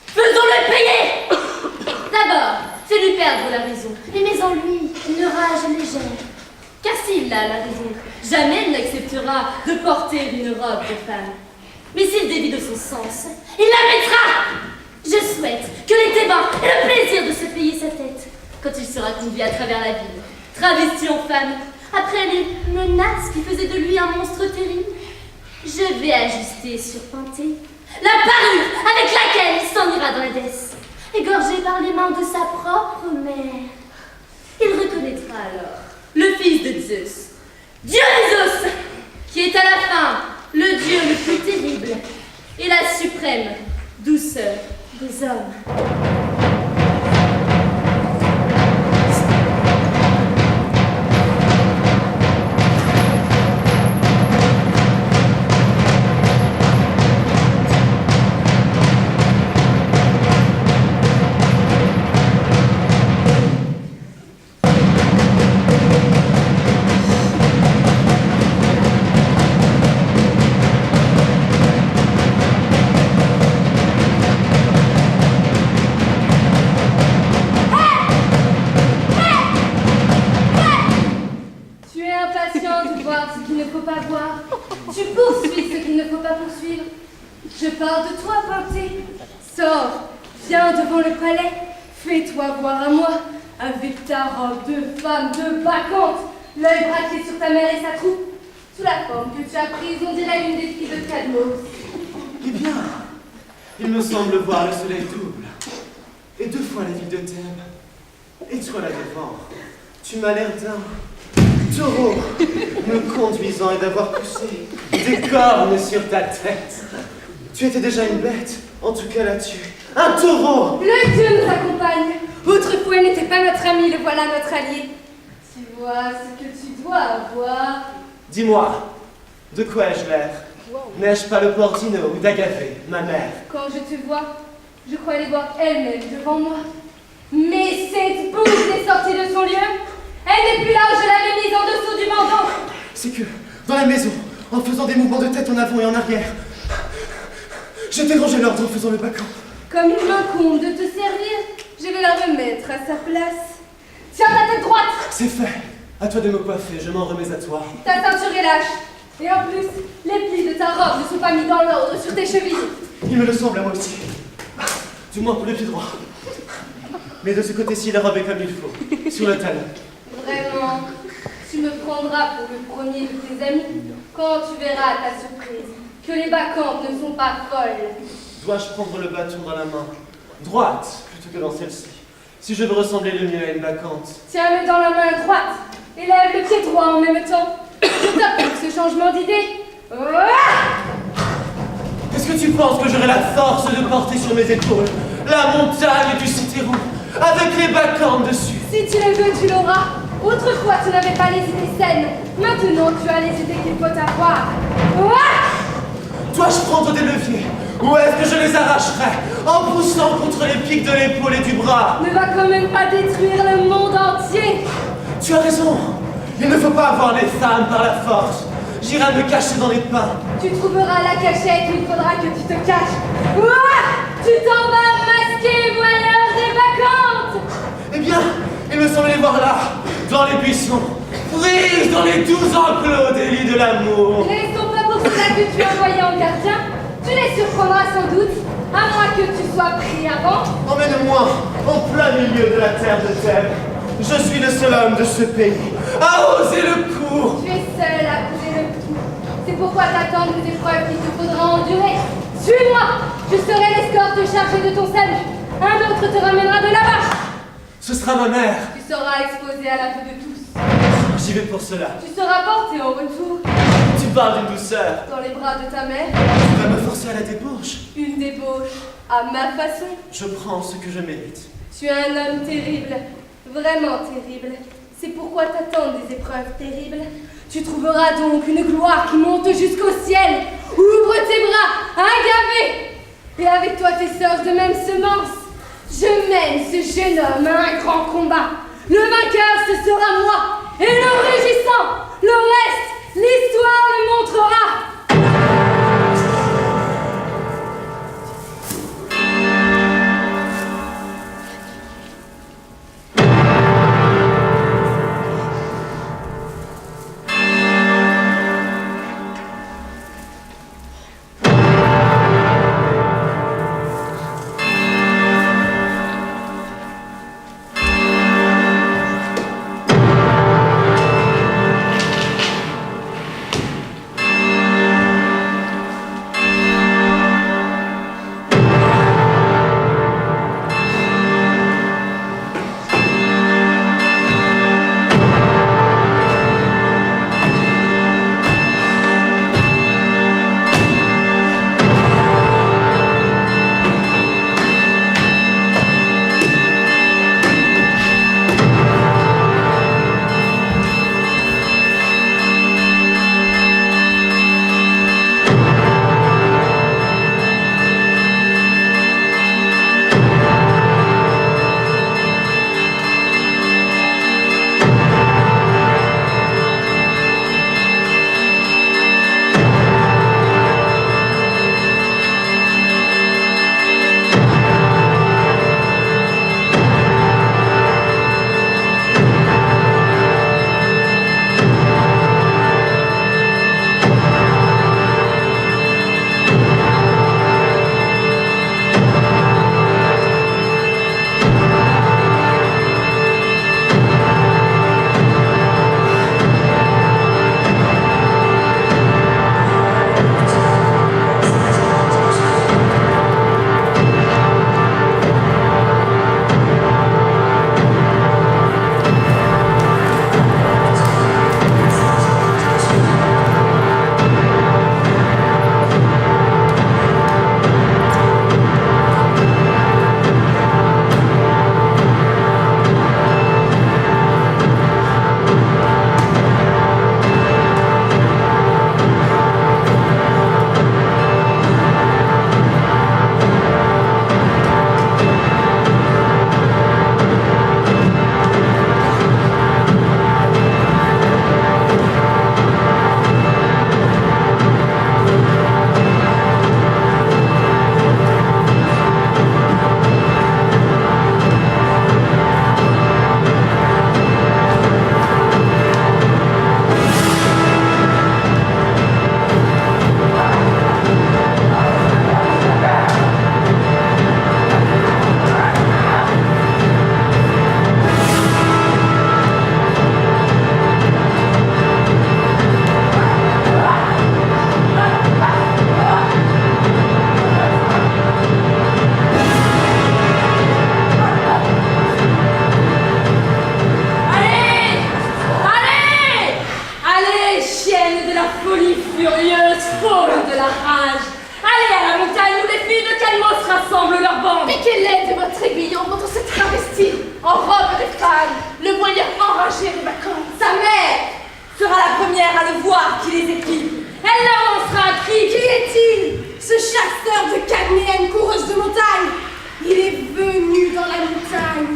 Faisons-le payer! D'abord, fais-lui perdre la raison, et mets en lui une rage légère. Car s'il a la raison, jamais il n'acceptera de porter une robe de femme. Mais s'il dévie de son sens, il la mettra! Je souhaite que les débats aient le plaisir de se payer sa tête quand il sera conduit à travers la ville, travesti en femme, après les menaces qui faisaient de lui un monstre terrible. Je vais ajuster sur Pantée la parure avec laquelle il s'en ira dans l'Hadès, égorgé par les mains de sa propre mère. Il reconnaîtra alors le fils de Zeus, Dionysos, qui est à la fin le dieu le plus terrible et la suprême douceur des hommes. Je parle de toi, Pantée. Sors, viens devant le palais, fais-toi voir à moi, avec ta robe de femme de Bacchante, l'œil braqué sur ta mère et sa troupe, sous la forme que tu as prise, on dirait une des filles de Cadmos. Eh bien, il me semble voir le soleil double, et 2 fois la ville de Thèbes. Et toi là devant, tu m'as l'air d'un taureau, me conduisant et d'avoir poussé des cornes sur ta tête. Tu étais déjà une bête, en tout cas là-dessus. Un taureau! Le Dieu nous accompagne. Autrefois, elle n'était pas notre amie, le voilà notre allié. Tu vois ce que tu dois avoir. Dis-moi, de quoi ai-je l'air? N'ai-je pas le Portino ou d'Agave, ma mère? Quand je te vois, je croyais les voir elle-même devant moi. Mais cette bouche est sortie de son lieu. Elle n'est plus là où je l'avais mise en dessous du manteau. C'est que, dans la maison, en faisant des mouvements de tête en avant et en arrière, j'ai dérangé l'ordre en faisant le bacon. Comme il m'incombe de te servir, je vais la remettre à sa place. Tiens ta tête droite. C'est fait. À toi de me coiffer, je m'en remets à toi. Ta ceinture est lâche. Et en plus, les plis de ta robe ne sont pas mis dans l'ordre sur tes chevilles. Il me le semble à moi aussi. Du moins pour le pied droit. Mais de ce côté-ci, la robe est comme il faut. Sur le talon. Vraiment, tu me prendras pour le premier de tes amis quand tu verras à ta surprise que les bacchantes ne sont pas folles. Dois-je prendre le bâton dans la main droite plutôt que dans celle-ci, si je veux ressembler le mieux à une bacchante? Tiens-le dans la main droite et lève le pied droit en même temps. Je t'approuve ce changement d'idée. Est-ce que tu penses que j'aurai la force de porter sur mes épaules la montagne du Citérou avec les bacchantes dessus? Si tu le veux, tu l'auras. Autrefois, tu n'avais pas les idées saines. Maintenant, tu as les idées qu'il faut avoir. Dois-je prendre des leviers ou est-ce que je les arracherai en poussant contre les pics de l'épaule et du bras? Ne va quand même pas détruire le monde entier. Tu as raison. Il ne faut pas avoir les femmes par la force. J'irai me cacher dans les pins. Tu trouveras la cachette où il faudra que tu te caches. Tu t'en vas masquer, voileur des bacchantes. Eh bien, il me semble les voir là, dans les buissons, prises dans les 12 enclos des lits de l'amour. Ils ne sont pas pour cela que tu es envoyé en gardien. Tu les surprendras sans doute, à moins que tu sois pris avant. Emmène-moi en plein milieu de la terre de Thèbes. Je suis le seul homme de ce pays à oser le coup. Tu es seul à poser le coup. C'est pourquoi t'attendre les épreuves qu'il te faudra endurer. Suis-moi. Je serai l'escorte chargée de ton salut. Un autre te ramènera de là-bas. Ce sera ma mère. Tu seras exposé à la vue de tous. J'y vais pour cela. Tu seras porté en retour. Tu parles d'une douceur. Dans les bras de ta mère. Tu vas me forcer à la débauche. Une débauche. À ma façon. Je prends ce que je mérite. Tu es un homme terrible. Vraiment terrible. C'est pourquoi t'attendent des épreuves terribles. Tu trouveras donc une gloire qui monte jusqu'au ciel. Ouvre tes bras, Agave. Et avec toi tes sœurs de même semence. Je mène ce jeune homme à un grand combat. Le vainqueur, ce sera moi. Et le rugissant, le reste, l'histoire le montrera. en robe de femme, le voyant enragé des vacances. Sa mère sera la première à le voir qui les épie. Elle leur lancera un cri. Qui est-il, ce chasseur de cadméennes coureuse de montagne? Il est venu dans la montagne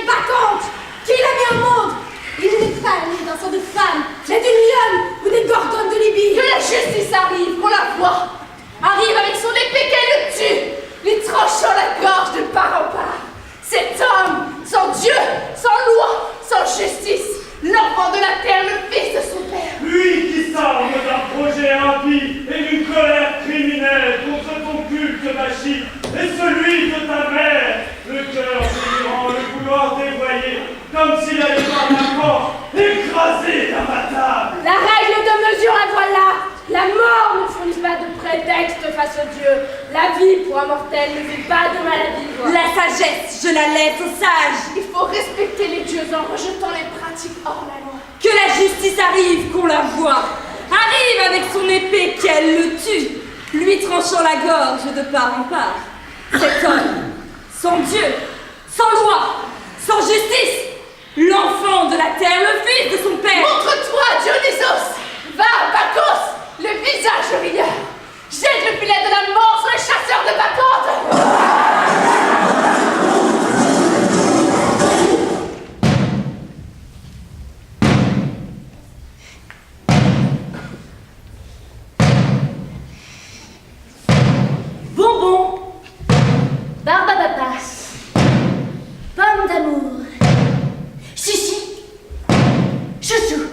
vacante. Qui l'a mis au monde? Il n'est pas né d'un sang de femme, mais d'une lionne ou des gorgones de Libye. Que la justice arrive, qu'on la voit. Arrive avec son épée qu'elle le tue, lui tranchant la gorge de part en part. Cet homme, sans Dieu, sans loi, sans justice, l'enfant de la terre, le fils de son père. Lui qui s'arme d'un projet impie et d'une colère criminelle contre ton culte magique, et celui de ta mère, le cœur délirant, le vouloir dévoyer, comme s'il allait par la porte, écrasé dans ma table. La règle de mesure, la voilà. La mort ne fournit pas de prétexte face au Dieu. La vie pour un mortel ne vit pas de maladie. La sagesse, je la laisse aux sages. Il faut respecter les dieux en rejetant les pratiques hors la loi. Que la justice arrive, qu'on la voie. Arrive avec son épée, qu'elle le tue, lui tranchant la gorge de part en part. Cet homme, sans Dieu, sans loi, sans justice, l'enfant de la terre, le fils de son père. Montre-toi, Dionysos. Va, Bacchus, le visage rieur. Jette le filet de la mort sur les chasseurs de Bacchante. Bonbon, barbapapas, pomme d'amour, chichi, chouchou,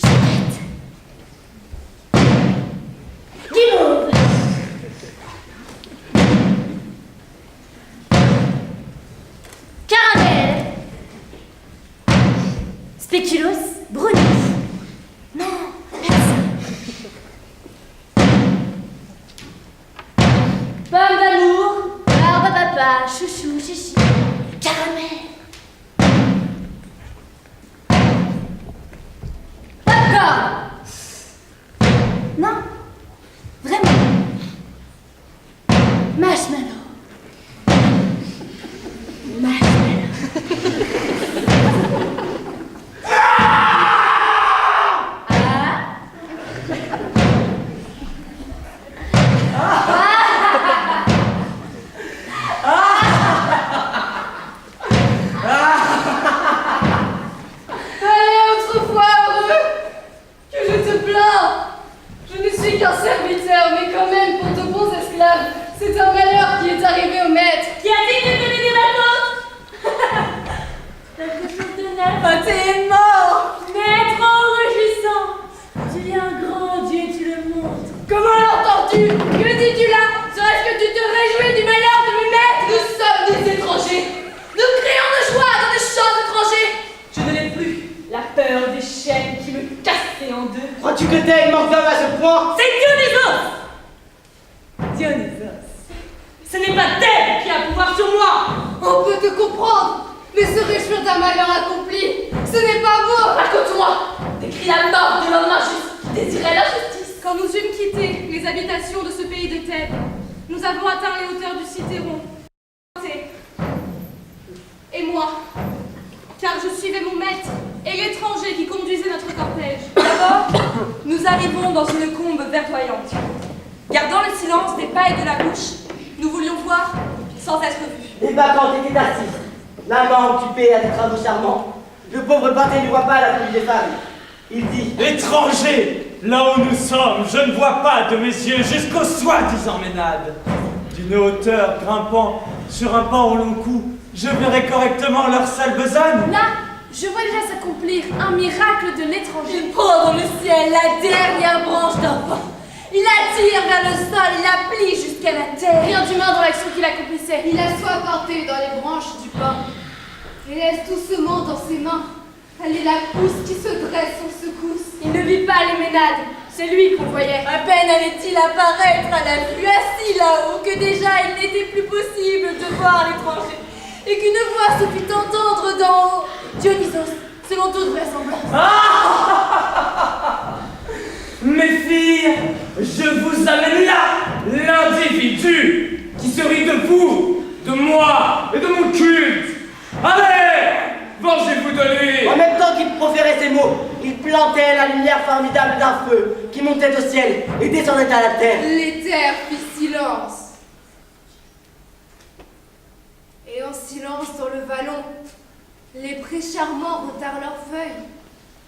chouquette, guimauve, caramel, spéculoos, brownie. Non, merci. Pomme d'amour, barbe-papa, chouchou, chichi, caramel. Popcorn. Non, vraiment. Marshmallow. Marshmallow. Allez, autrefois heureux, que je te plains. Je ne suis qu'un serviteur, mais quand même pour de bons esclaves. C'est un malheur qui est arrivé au maître. Qui a dit de donner des vacances? Quelque chose de neuf. Ah, t'es mort. Mais trop réjouissant. Tu es un grand Dieu, tu le montres. Comment l'entends-tu? Que dis-tu là? Serait-ce que tu te réjouis du malheur de mes maîtres? Nous sommes des étrangers. Nous crions de joie dans des champs étrangers. Je ne l'ai plus. La peur des chaînes qui me cassaient en deux. Crois-tu que t'es mort d'homme à ce point? C'est Dionysos. Dionysos. Ce n'est pas Thèbes qui a pouvoir sur moi. On peut te comprendre, mais se réjouir d'un malheur accompli, ce n'est pas beau. Raconte-moi. T'écris la mort de l'homme injuste qui désirait la justice. Quand nous eûmes quitté les habitations de ce pays de Thèbes, nous avons atteint les hauteurs du Cithéron. Et moi, car je suivais mon maître et l'étranger qui conduisait notre cortège. D'abord, nous arrivons dans une combe verdoyante. Gardant le silence des pas et de la bouche, nous voulions voir sans être vus. Les bacchantes étaient assises, l'amant occupé à des travaux charmants. Le pauvre pâté ne voit pas la folie des femmes. Il dit: Étranger, là où nous sommes, je ne vois pas de mes yeux jusqu'aux soi-disant ménades. D'une hauteur grimpant sur un pan au long cou, je verrai correctement leur sale besogne. Là, je vois déjà s'accomplir un miracle de l'étranger. Il prend dans le ciel la dernière branche d'un pan. Il attire vers le sol, il la plie jusqu'à la terre. Rien d'humain dans l'action qu'il accomplissait. Il assoit porté dans les branches du pin et laisse doucement dans ses mains aller la pousse qui se dresse en secousse. Il ne vit pas les ménades, c'est lui qu'on voyait. À peine allait-il apparaître à la vue assis là-haut que déjà il n'était plus possible de voir l'étranger et qu'une voix se fit entendre d'en haut. Dionysos, selon toute vraisemblance. Mes filles, je vous amène là l'individu qui se rit de vous, de moi et de mon culte. Allez, vengez-vous de lui. En même temps qu'il proférait ces mots, il plantait la lumière formidable d'un feu qui montait au ciel et descendait à la terre. L'éther fit silence. Et en silence dans le vallon, les prés charmants retinrent leurs feuilles.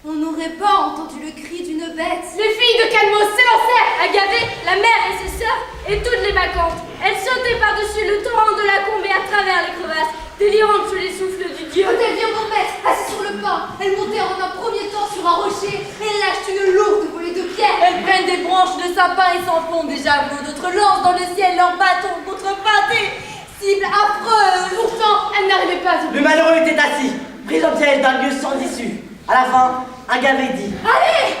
On n'aurait pas entendu le cri d'une bête. Les filles de Calmos s'élancèrent, Agave, la mère et ses sœurs, et toutes les bacchantes. Elles sautaient par-dessus le torrent de la combe et à travers les crevasses, délirantes sous les souffles du dieu. Quand elles virent mon maître assis sur le pain, elles montèrent en un premier temps sur un rocher et lâchent une lourde volée de pierres. Elles prennent des branches de sapin et s'enfoncent des javelots, d'autres lancent dans le ciel leurs bâtons contrepeintés. Cible affreuse. Pourtant, elles n'arrivaient pas à Le malheureux était assis, pris au piège d'un lieu sans issue. À la fin, Agave dit: Allez,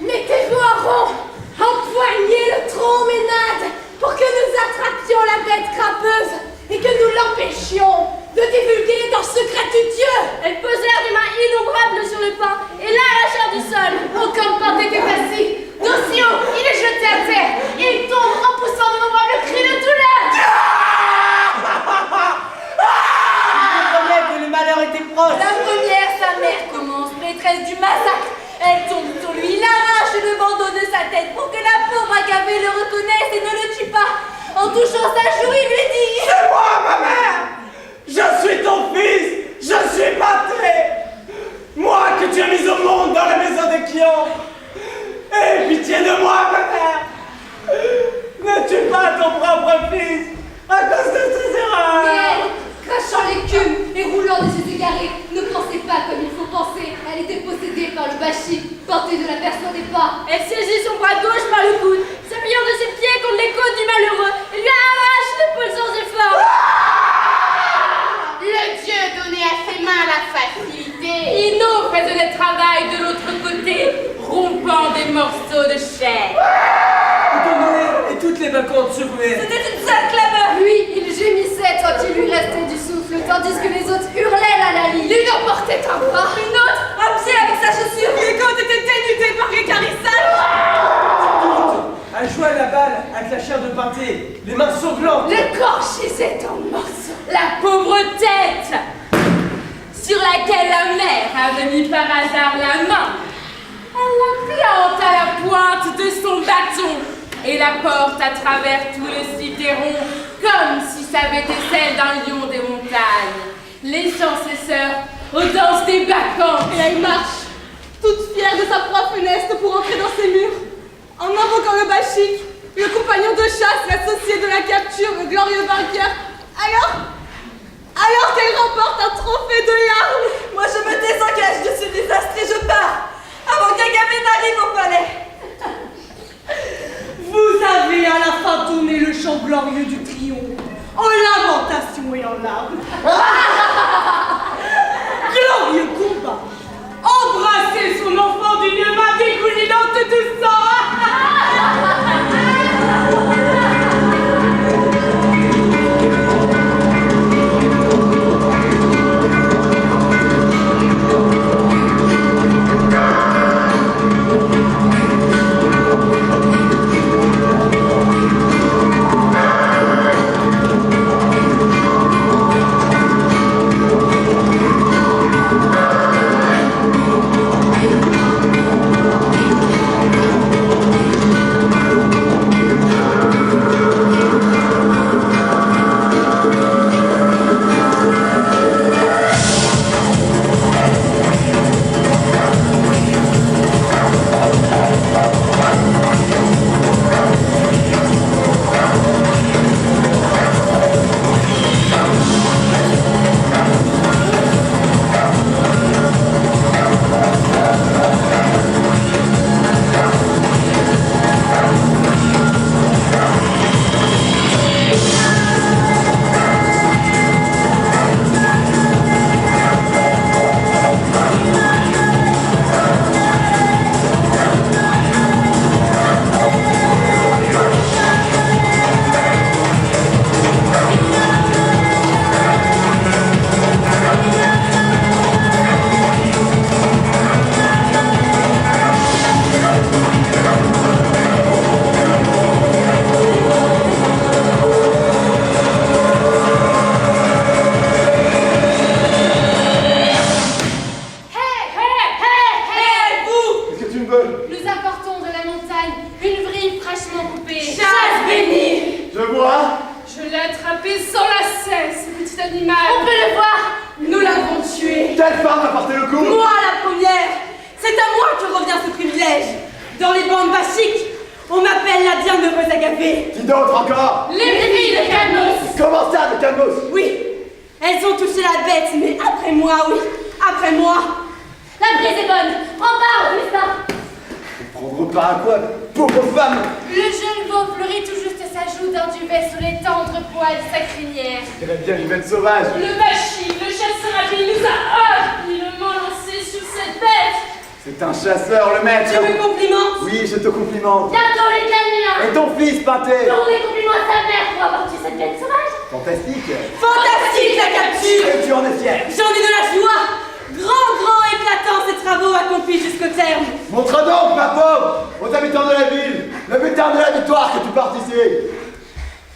mettez-vous à rond, empoignez le tronc ménade pour que nous attrapions la bête crapeuse et que nous l'empêchions de divulguer leur secret du Dieu. Elles posèrent des mains innombrables sur le pain et l'arrachèrent du sol. Aucun pain n'était passé. D'aussi haut, il est jeté à terre et il tombe en poussant d'innombrables cris de douleur. Il comprenait que le malheur était proche. La première, sa mère commence, maîtresse du massacre. Elle tombe sur lui, il arrache le bandeau de sa tête pour que la pauvre Agave le reconnaisse et ne le tue pas. En touchant sa joue, il lui dit: C'est moi, ma mère! Je suis ton fils! Je suis Patré! Moi que tu as mis au monde dans la maison de Kion! Aie pitié de moi, ma mère! Ne tue pas ton propre fils à cause de ses Mais erreurs! elle, crachant l'écume et roulant des yeux égarés, ne pensait pas comme il faut penser. Elle était possédée par le Bashik, portée de la personne des pas. Elle saisit son bras gauche par le coude, s'appuyant de ses pieds contre les côtes du malheureux et lui arrache l'épaule sans effort. Le dieu donnait à ses mains la facilité. Ino faisait le travail de l'autre côté, rompant des morceaux de chair. Et toutes les bacchantes se ruaient. C'était une seule clameur. Lui, il gémissait tant il lui restait du souffle, tandis que les autres hurlaient la Lali. L'une en portait un bras, Une autre, un pied avec sa chaussure. Les côtes étaient dénudées par les carissages. À jouer à la balle avec la chair de pâté, les mains sanglantes. le corps gisait en morceaux. La pauvre tête sur laquelle la mère avait mis par hasard la main. Elle la plante à la pointe de son bâton et la porte à travers tout le cithéron comme si ça avait été celle d'un lion des montagnes, laissant ses sœurs aux danses des bacchantes. Et elle marche, toute fière de sa proie funeste pour entrer dans ses murs. En invoquant le Bashik, le compagnon de chasse, l'associé de la capture, le glorieux vainqueur. Alors qu'elle remporte un trophée de larmes. Moi, je me désengage de ce désastre et je pars avant qu'Agave n'arrive au palais. Vous avez à la fin tourné le chant glorieux du triomphe, en lamentation et en larmes. Glorieux combat, embrasser son enfant d'une main dégoulinante de sang. Quelle femme a porté le coup? Moi la première! C'est à moi que revient ce privilège! Dans les bandes bachiques, on m'appelle la bienheureuse agavée! Qui d'autre encore? Les filles de Calmos. Comment ça, de Calmos? Oui, elles ont touché la bête, mais après moi, oui, après moi! La brise est bonne. En parle, Augustin. Prendre part à quoi? Pauvre femme! Le jeune veau fleurit tout juste sa joue d'un duvet sous les tendres poils de sa crinière. Je dirais bien une bête sauvage. Le Bachi, le chasseur habile, nous a habilement lancé sur cette bête. C'est un chasseur, le maître. Tu me complimentes? Oui, je te complimente. Bientôt les gagnants. Et ton fils, Pâté? Tourne les compliments à sa mère pour avoir tué cette bête sauvage. Fantastique. Fantastique la capture! Et tu en es fier. J'en ai de la joie! Grand, éclatant ces travaux accomplis jusqu'au terme! Montre donc, ma pauvre, aux habitants de la ville, le butin de la victoire que tu portes ici.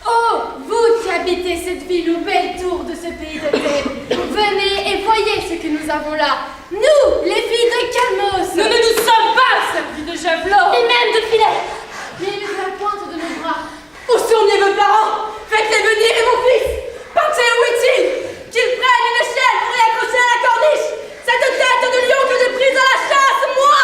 Oh, vous qui habitez cette ville aux belles tours de ce pays de Thèbes, venez et voyez ce que nous avons là. Nous, les filles de Calmos. Nous ne nous sommes pas servis de javelot. Et même de filets. Mais de la pointe de nos bras. Où sont vos parents? Faites-les venir et mon fils! Partez, où est-il? Qu'ils prennent une échelle pour y accrocher à la corniche! Cette tête de lion que j'ai prise à la chasse, moi!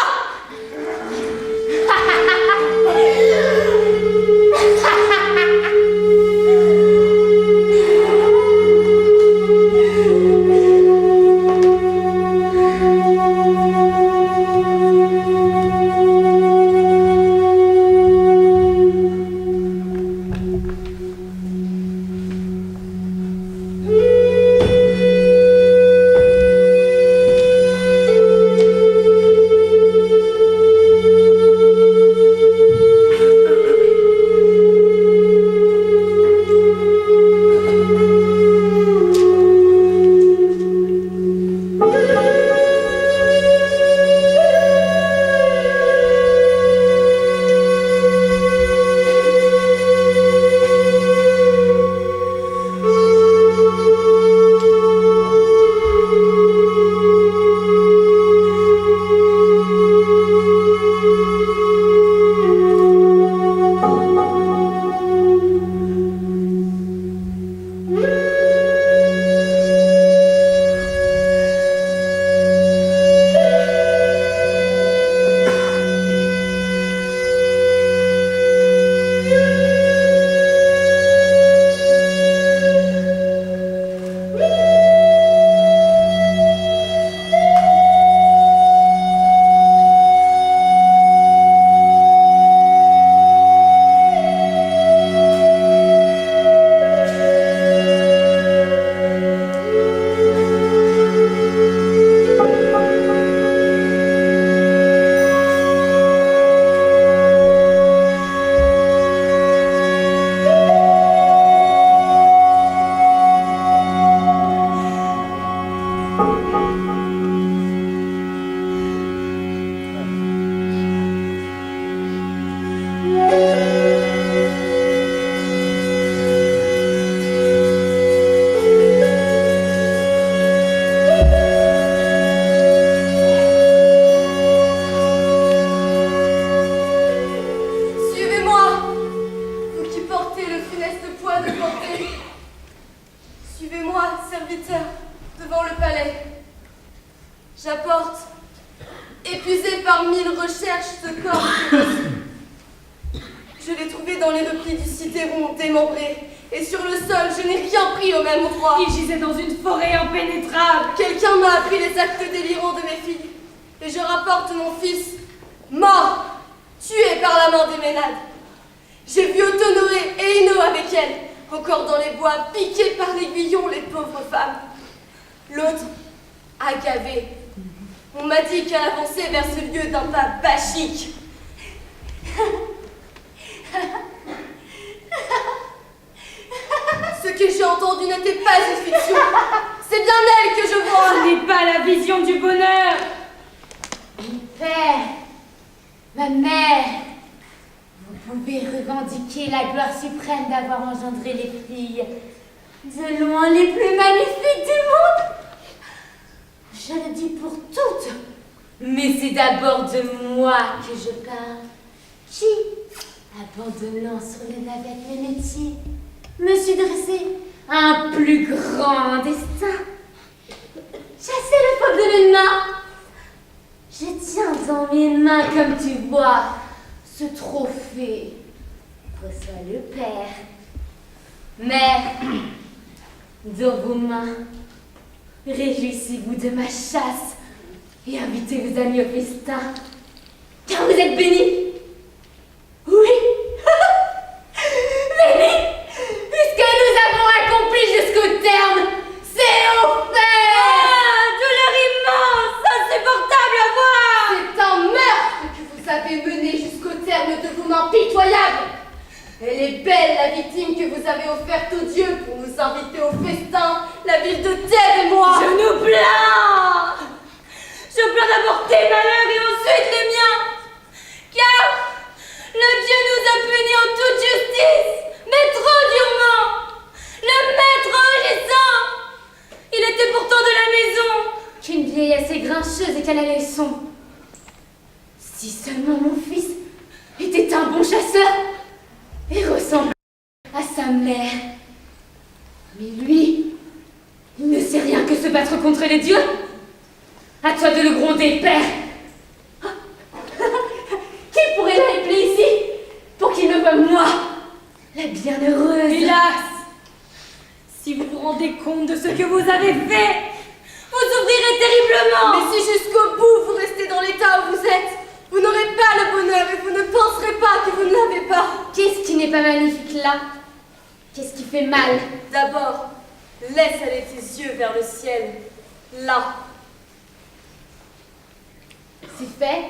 J'apporte, épuisé par 1000 recherches, ce corps. Je l'ai trouvé dans les replis du cité-rond démembré. Et sur le sol, je n'ai rien pris au même endroit. Il gisait dans une forêt impénétrable. Quelqu'un m'a appris les actes délirants de mes filles. Et je rapporte mon fils, mort, tué par la main des Ménades. J'ai vu Autonoré et Ino avec elle, encore dans les bois, piqués par l'aiguillon, les pauvres femmes. L'autre, Agavée. On m'a dit qu'elle avançait vers ce lieu d'un pas bachique. Ce que j'ai entendu n'était pas une fiction. C'est bien elle que je vois. Ce n'est pas la vision du bonheur. Mon père, ma mère, vous pouvez revendiquer la gloire suprême d'avoir engendré les filles de loin les plus magnifiques du monde. Je le dis pour toutes, mais c'est d'abord de moi que je parle, qui, abandonnant sur les navettes ménétiers, me suis dressée à un plus grand destin. Chasser le peuple Dans mes mains, comme tu vois, ce trophée reçoit le père. Mère, dans vos mains, réjouissez-vous de ma chasse et invitez vos amis au festin, car vous êtes bénis. Oui, bénis, puisque nous avons accompli jusqu'au terme. C'est offert. Ah, douleur immense, insupportable à voir. C'est un meurtre que vous avez mené jusqu'au terme de vos mains pitoyables. Elle est belle, la victime que vous avez offerte aux dieux pour nous inviter au festin, la ville de Thèbes et moi. Je nous plains. Je plains d'abord tes malheurs et ensuite les miens. Car le Dieu nous a punis en toute justice, mais trop durement. Le maître rugissant. Il était pourtant de la maison. Qu'une vieille assez grincheuse et qu'elle a les sons. Si seulement mon fils était un bon chasseur et ressemblait à sa mère. Mais lui, il ne sait rien que se battre contre les dieux. À toi de le gronder, père. Qui pourrait l'appeler ici pour qu'il me voie moi, la bienheureuse? Hélas, si vous vous rendez compte de ce que vous avez fait, vous souffrirez terriblement. Mais si jusqu'au bout vous restez dans l'état où vous êtes, vous n'aurez pas le bonheur et vous ne penserez pas que vous ne l'avez pas. Qu'est-ce qui n'est pas magnifique là? Qu'est-ce qui fait mal? D'abord, laisse aller tes yeux vers le ciel, là. C'est fait?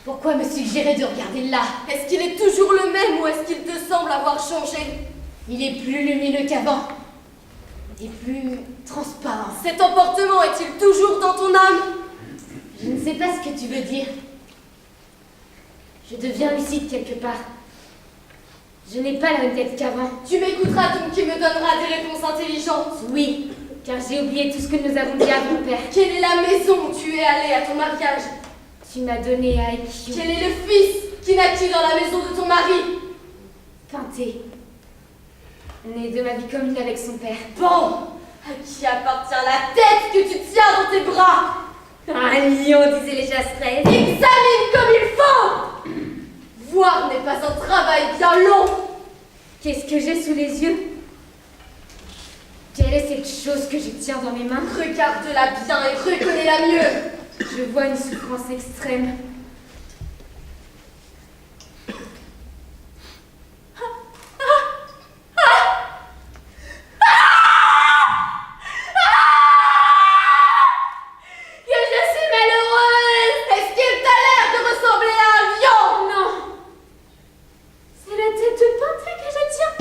Pourquoi me suggérer de regarder là? Est-ce qu'il est toujours le même ou est-ce qu'il te semble avoir changé? Il est plus lumineux qu'avant. Et plus transparent. Cet emportement est-il toujours dans ton âme? Je ne sais pas ce que tu veux dire. Je deviens lucide quelque part. Je n'ai pas la même tête qu'avant. Tu m'écouteras donc et me donneras des réponses intelligentes. Oui, car j'ai oublié tout ce que nous avons dit à mon père. Quelle est la maison où tu es allé à ton mariage? Tu m'as donné à Aikyo. Quel est le fils qui naquit dans la maison de ton mari? Pinté. Né de ma vie commune avec son père. Bon, à qui appartient la tête que tu tiens dans tes bras? Un lion, disaient les chasseresses. Examine comme il faut. Voir n'est pas un travail bien long. Qu'est-ce que j'ai sous les yeux? Quelle est cette chose que je tiens dans mes mains? Regarde-la bien et reconnais-la mieux. Je vois une souffrance extrême. Que je suis malheureuse. Est-ce qu'il t'a l'air de ressembler à un lion? Non. C'est la tête de Pinté que je tiens.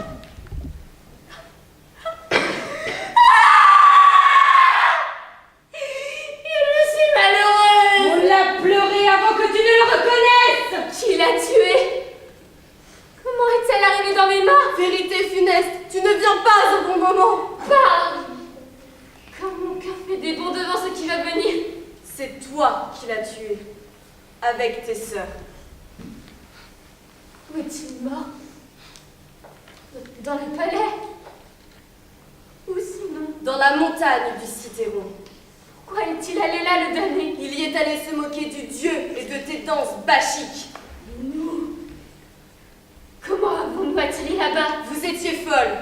Je suis malheureuse. On l'a pleuré avant que tu ne le reconnaisses. Qui l'a tué? Comment est-elle arrivée dans mes mains? Vérité funeste, tu ne viens pas au bon moment. Parle! Comme mon cœur fait des bonds devant ce qui va venir. C'est toi qui l'as tué, avec tes sœurs. Où est-il mort? Dans le palais? Ou sinon? Dans la montagne du Cithéron. Pourquoi est-il allé là, le damné? Il y est allé se moquer du dieu et de tes danses bachiques. Et nous? Comment avons-nous atterri là-bas? Vous étiez folle.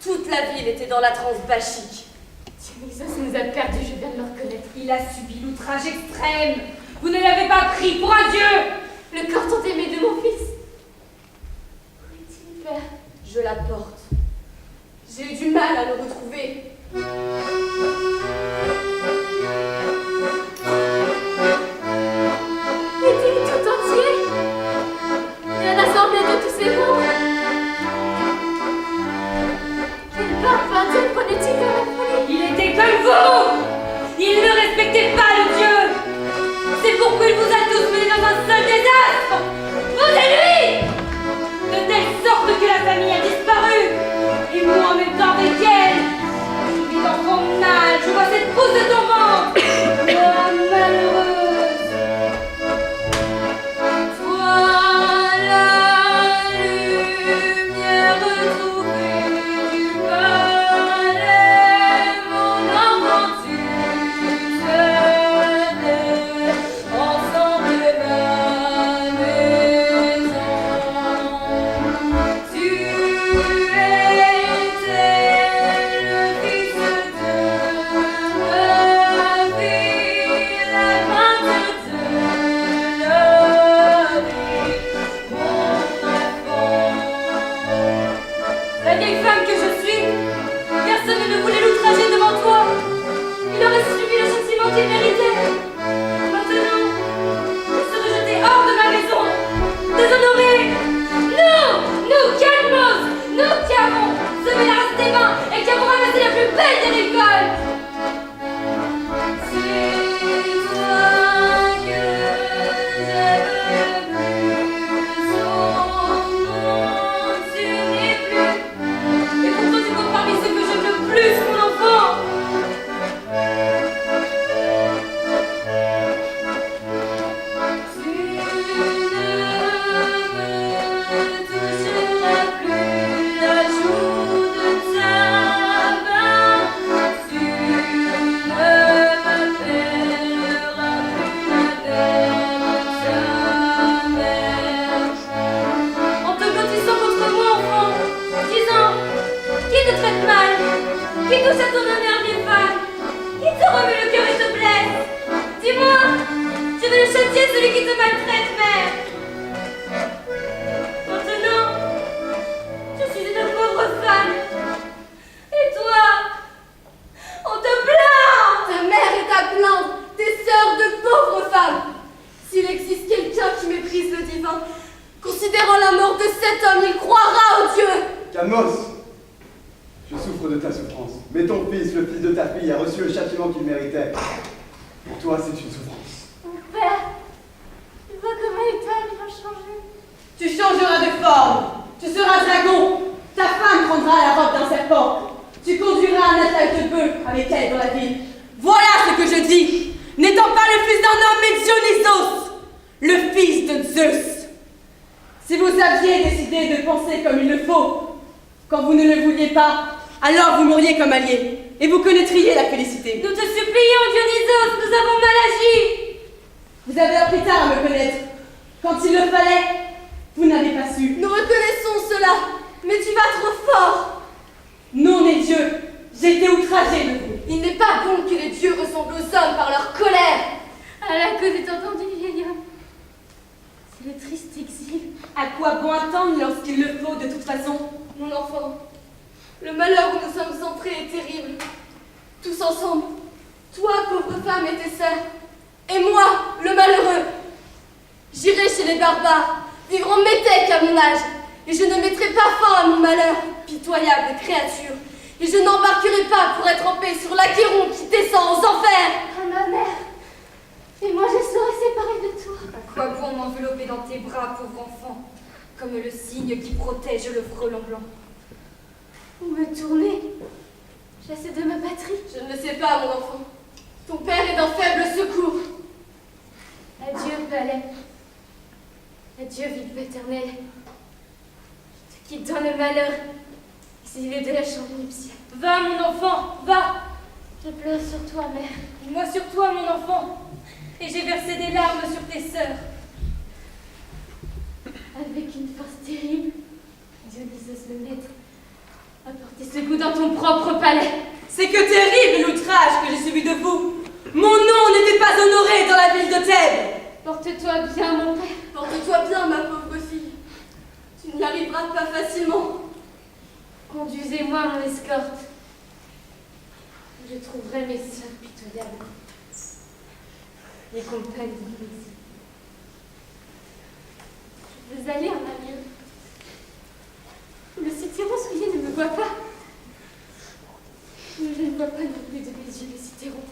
Toute la ville était dans la transe bachique. Dionysos nous a perdus, je viens de le reconnaître. Il a subi l'outrage extrême. Vous ne l'avez pas pris pour un dieu. Le corps tant aimé de mon fils. Où est-il, père? Je la porte. J'ai eu du mal à le retrouver. Est-il tout entier? Bien assemblé de tous ses membres? Quel Pinté prenait-il dans la folie? Il était comme vous. Il ne respectait pas le dieu. C'est pourquoi il vous a tous mis dans un seul désastre. Vous et lui. De telle sorte que la famille a disparu. Et moi en même temps avec elle. Je vis dans ton âge. Je vois cette pousse de ton ventre. Ah, malheureuse. Toi, la lumière retrouvée du palais, mon enfant, tu serais ensemble les récoltes. C'est toi que j'aime plus, son nom tu n'es plus. Et pourtant tu comptes parmi ceux que j'aime le plus, mon enfant. Tu ne me toucheras plus la joue de ta main. Tu ne m'appelleras plus la mère de ta mère. En te blottissant contre moi, enfant, disant qui te traite mal, qui touche à ton honneur vieille femme, qui te remue le cœur et te blesse. Dis-moi, je veux le châtier celui qui te maltraite, mère. Maintenant, je suis une pauvre femme. Et toi, on te plaint. Ta mère est à plaindre, tes sœurs de pauvres femmes. S'il existe quelqu'un qui méprise le divin, considérant la mort de cet homme, il croira au Dieu. Calmos, je souffre de ta souffrance, mais ton fils, le fils de ta fille, a reçu le châtiment qu'il méritait. Pour toi, c'est une souffrance. Mon père, tu vois comment Ethan va changer. Tu changeras de forme. Tu seras dragon. Ta femme prendra la robe d'un serpent. Tu conduiras un attelage de bœuf avec elle dans la ville. Voilà ce que je dis. N'étant pas le fils d'un homme, mais Dionysos, le fils de Zeus. Si vous aviez décidé de penser comme il le faut, quand vous ne le vouliez pas, alors vous mourriez comme allié, et vous connaîtriez la félicité. Nous te supplions, Dionysos, nous avons mal agi. Vous avez appris tard à me connaître. Quand il le fallait, vous n'avez pas su. Nous reconnaissons cela, mais tu vas trop fort. Non, les dieux, j'ai été outragée de vous. Il n'est pas bon que les dieux ressemblent aux hommes par leur colère. À la cause est entendu, vieil homme. C'est le triste exil. À quoi bon attendre lorsqu'il le faut de toute façon? Mon enfant, le malheur où nous sommes entrés est terrible. Tous ensemble, toi, pauvre femme, et tes sœurs, et moi, le malheureux. J'irai chez les barbares, vivre en métèque à mon âge, et je ne mettrai pas fin à mon malheur, pitoyable créature, et je n'embarquerai pas pour être en paix sur l'Achéron qui descend aux enfers. Ah, ma mère, et moi je serai séparée de toi. À quoi bon m'envelopper dans tes bras, pauvre enfant, comme le cygne qui protège le frelon blanc? Où me tourner? J'essaie de ma patrie. Je ne le sais pas, mon enfant. Ton père est d'un faible secours. Adieu, palais. Adieu, ville éternelle. Je te quitte dans le malheur, exilé de la chambre nuptiale. Va, mon enfant, va. Je pleure sur toi, mère. Et moi sur toi, mon enfant. Et j'ai versé des larmes sur tes sœurs. Avec une force terrible, Dionysos le maître a porté ce goût dans ton propre palais. C'est que terrible l'outrage que j'ai subi de vous. Mon nom n'était pas honoré dans la ville de Thèbes. Porte-toi bien, mon père. Porte-toi bien, ma pauvre fille. Tu n'y arriveras pas facilement. Conduisez-moi mon escorte. Je trouverai mes sœurs pitoyables. Les compagnes de l'exil. Je veux aller en Amérique. Le cithéron souillé ne me voit pas. Mais je ne vois pas non plus de mes yeux le cithéron.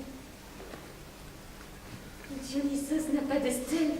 Dionysos n'a pas de stèle.